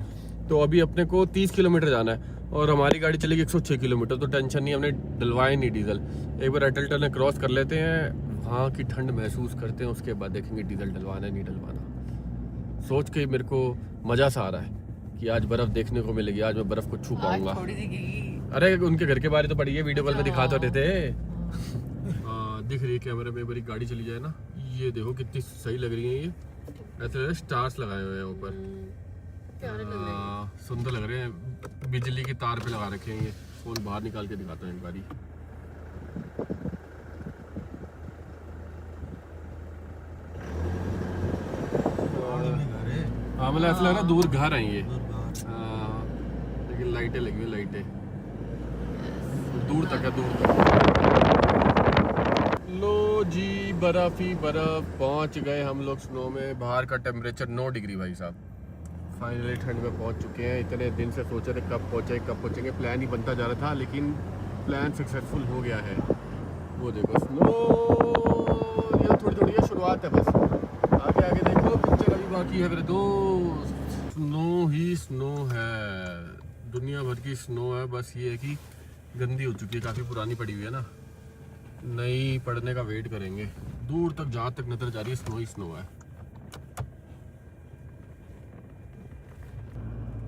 Speaker 1: तो अभी अपने को 30 किलोमीटर जाना है और हमारी गाड़ी चलेगी 106 किलोमीटर, तो टेंशन नहीं, हमने डलवाया नहीं डीजल। एक बार अटल टनल क्रॉस कर लेते हैं, वहाँ की ठंड महसूस करते हैं, उसके बाद देखेंगे डीजल डलवाना है नहीं डलवाना। सोच के मेरे को मजा सा आ रहा है कि आज बर्फ देखने को मिलेगी, आज मैं बर्फ को छू पाऊंगा।
Speaker 4: थोड़ी दिखेगी।
Speaker 1: अरे उनके घर के बारे तो पड़ी है, वीडियो कॉल में दिखा तो रहे थे। दिख रही है कैमरे में, बड़ी गाड़ी चली जाए ना। ये देखो कितनी सही लग रही है, ये ऐसे स्टार्स लगाए हुए हैं ऊपर।
Speaker 4: प्यारे लग रहे हैं।
Speaker 1: सुंदर लग रहे हैं, बिजली की तार पे लगा रखे हैं। ये फोन बाहर निकाल के दिखाता हूँ एक बारी। हाँ, मतलब ऐसा लग रहा है दूर घर है ये। लेकिन लाइटें लगी हुई, लाइटें दूर तक है, दूर तक। लो जी, बर्फ ही बर्फ, पहुंच गए हम लोग स्नो में। बाहर का टेम्परेचर 9 डिग्री भाई साहब। फाइनली ठंड में पहुंच चुके हैं। इतने दिन से सोचे थे कब पहुंचेंगे, प्लान ही बनता जा रहा था, लेकिन प्लान सक्सेसफुल हो गया है। वो देखो स्नो, ये थोड़ी थोड़ी ये शुरुआत है बस, आगे आगे देखो पिक्चर अभी बाकी है मेरे दोस्त। स्नो ही स्नो है, दुनिया भर की स्नो है। बस ये है कि गंदी हो चुकी है, काफ़ी पुरानी पड़ी हुई है ना, नई पड़ने का वेट करेंगे। दूर तक जहाँ तक नजर जा रही है स्नो ही स्नो है।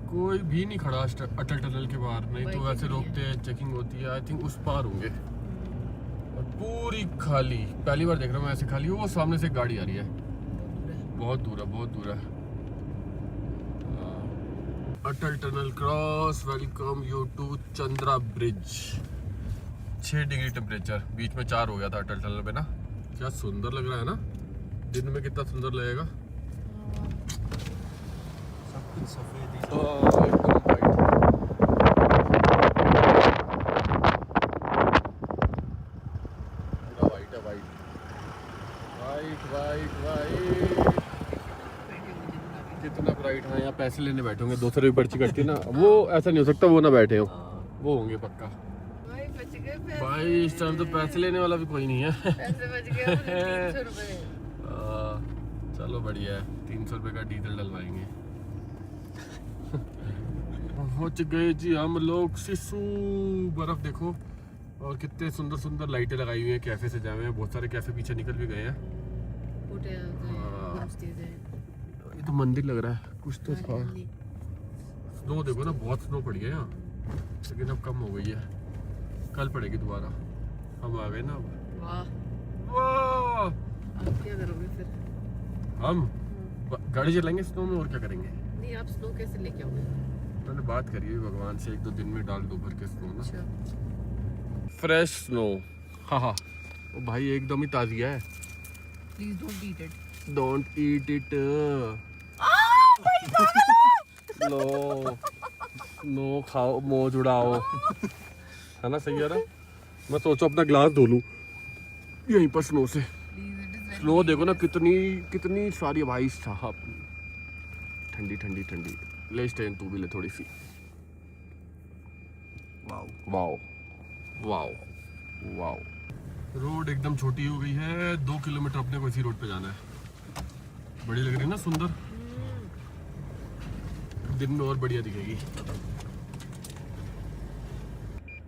Speaker 1: कोई भी नहीं खड़ा अटल टनल के बाहर, नहीं तो वैसे रोकते हैं, चेकिंग होती है। आई थिंक उस पार होंगे। और पूरी खाली, पहली बार देख रहा हूँ मैं ऐसे खाली। वो सामने से गाड़ी आ रही है, बहुत दूर है, बहुत दूर है। Atal tunnel cross, welcome you to Chandra bridge. 6 degree temperature, बीच में 4 हो गया था अटल टनल पे ना। क्या सुंदर लग रहा है ना, दिन में कितना सुंदर लगेगा।
Speaker 3: सब कुछ सफेद ही
Speaker 1: एकदम वाइट। पूरा वाइट है, वाइट वाइट वाइट वाइट। कितना ब्राइट है। यहाँ पैसे लेने बैठे होंगे, 200 रुपये पर्ची कटती है ना, वो ऐसा नहीं हो सकता वो ना बैठे हो, वो होंगे पक्का।
Speaker 4: भाई बच गए पैसे।
Speaker 1: भाई इस टाइम तो पैसे लेने वाला भी कोई नहीं है।
Speaker 4: पैसे बच गए, मुझे 300 रुपए।
Speaker 1: चलो बढ़िया है, 300 रुपये का डीजल डलवाएंगे। पहुंच गए जी हम लोग सिस्सू। बर्फ देखो, और कितने सुंदर सुंदर लाइटें लगाई हुई हैं। कैफे से जाए हुए हैं, बहुत सारे कैफे पीछे निकल भी गए हैं। ये तो मंदिर लग रहा है, कुछ तो था। स्नो देखो ना, बहुत स्नो पड़ी है यहाँ, लेकिन अब कम हो गई है। कल पड़ेगी दोबारा। हम आ गए ना अब।
Speaker 4: वाह,
Speaker 1: वाह!
Speaker 4: आप क्या करोगे फिर?
Speaker 1: हम गाड़ी चलाएंगे स्नो में और क्या करेंगे।
Speaker 4: नहीं, आप स्नो कैसे लेके आओगे?
Speaker 1: मैंने बात करी है भगवान से, 1-2 दिन में डाल दो भर के स्नो ना।
Speaker 4: अच्छा,
Speaker 1: फ्रेश स्नो। हाँ हाँ, ओ भाई एकदम ही ताज़ी है।
Speaker 4: Please don't eat it.
Speaker 1: Don't eat it. No no खाओ, मोज उड़ाओ। है ना, सही है ना। मैं सोचो अपना ग्लास धो लूं यहीं पर स्नो से।
Speaker 4: प्लीज, इट इज
Speaker 1: स्नो देखो ना कितनी कितनी सारी भाई साहब, ठंडी ठंडी ठंडी। ले स्टेन तू भी ले थोड़ी सी।
Speaker 3: Wow
Speaker 1: wow wow wow. Road एकदम छोटी हो गई है, 2 किलोमीटर अपने को इसी रोड पे जाना है। बड़ी लग रही है ना, सुंदर। दिन में और बढ़िया दिखेगी।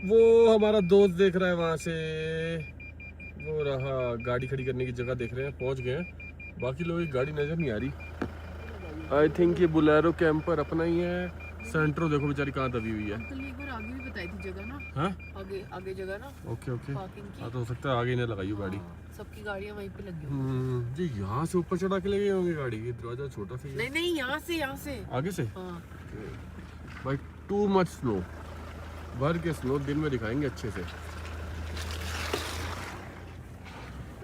Speaker 1: वो हमारा दोस्त देख रहा है वहां से, वो रहा। गाड़ी खड़ी करने की जगह देख रहे हैं, पहुंच गए हैं। बाकी लोगों की गाड़ी नजर नहीं आ रही। आई थिंक ये बुलेरो कैंपर अपना ही है। सेंट्रो देखो बेचारी कहाँ दबी हुई है।
Speaker 4: अंकल ने एक बार आगे भी बताई थी जगह ना।
Speaker 1: हाँ
Speaker 4: आगे आगे जगह ना,
Speaker 1: ओके ओके।
Speaker 4: पार्किंग की।
Speaker 1: हाँ तो हो सकता है आगे ही ना लगाई हो गाड़ी।
Speaker 4: सबकी गाड़ियां वहीं पे लगी हुई।
Speaker 1: जी यहाँ से ऊपर चढ़ा के ले गए होंगे गाड़ी। ये दरवाजा छोटा सा ही है।
Speaker 4: नहीं नहीं, यहाँ से
Speaker 1: आगे से
Speaker 4: हाँ।
Speaker 1: भाई टू मच स्नो। भर के स्नो दिन में दिखाएंगे अच्छे से।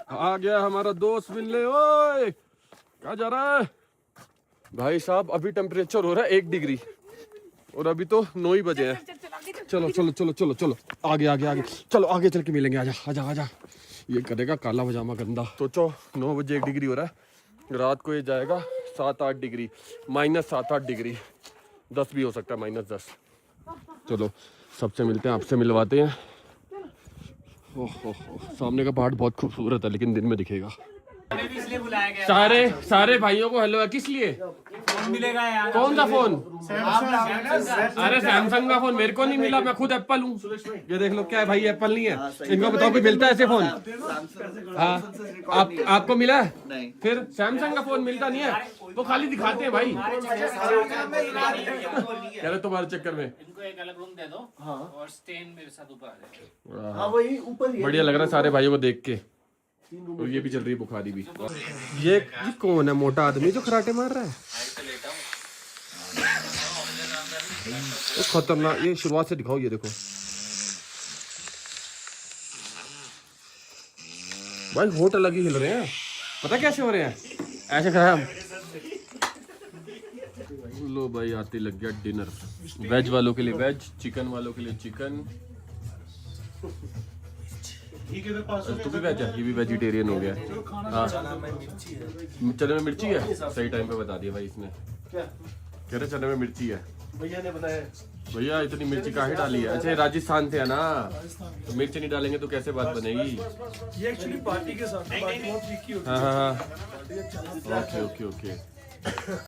Speaker 1: आ गया हमारा दोस्त मिलने। ओए कहाँ जा रहा है भाई साहब? अभी टेम्परेचर हो रहा है 1 डिग्री और अभी तो 9 ही बजे हैं। चलो चलो चलो चलो चलो आगे आगे आगे चलो, आगे चल के मिलेंगे। आजा आजा आजा। ये करेगा काला पजामा गंदा। सोचो 9 बजे 1 डिग्री हो रहा है, रात को ये जाएगा 7-8 डिग्री, -7-8 डिग्री, 10 भी हो सकता है, -10। चलो सबसे मिलते हैं, आपसे मिलवाते हैं। ओह सामने का पहाड़ बहुत खूबसूरत है लेकिन दिन में दिखेगा।
Speaker 2: इसलिए बुलाया गया।
Speaker 1: सारे भाइयों को हेलो है। किस लिए?
Speaker 2: फोन मिलेगा यार।
Speaker 1: कौन सा फोन?
Speaker 2: सैमसंग।
Speaker 1: अरे सैमसंग का फोन मेरे को नहीं मिला, मैं खुद एप्पल हूँ। ये देख लो, क्या है भाई, एप्पल नहीं है। इनको बताओ कि मिलता है ऐसे फोन? हाँ आपको मिला है?
Speaker 3: नहीं।
Speaker 1: फिर सैमसंग का फोन मिलता नहीं है, वो खाली दिखाते हैं भाई। कह रहे तुम्हारे चक्कर में।
Speaker 2: इनको एक अलग रूम दे दो। हाँ। और स्टेन मेरे साथ ऊपर आ जाए।
Speaker 3: हाँ वही ऊपर ही है।
Speaker 1: बढ़िया लग रहा है सारे भाइयों को देख के। और ये भी चल रही है बुखारी भी। ये कौन है मोटा आदमी जो खराटे मार रहा है? तो खतरनाक। ये शुरुआत से दिखाओ, ये देखो भाई, होठ अलग ही हिल रहे हैं। पता कैसे हो रहे हैं? ऐसे करा हम। लो भाई आते लग गया डिनर। वेज वालों के लिए वेज, चिकन वालों के लिए चिकन। तू भी वेज है? ये भी वेजिटेरियन हो गया। हाँ चने में मिर्ची है। सही टाइम पे बता दिया भाई इसने। कह रहे चने में मिर्ची है।
Speaker 3: भैया ने बताया।
Speaker 1: भैया इतनी मिर्ची काहे डाली है? अच्छा राजस्थान से है ना, तो मिर्च नहीं डालेंगे तो कैसे बात बनेगी?
Speaker 3: ये एक्चुअली पार्टी के साथ, पार्टी बहुत तीखी होती है।
Speaker 1: हाँ हाँ हाँ, ओके ओके ओके।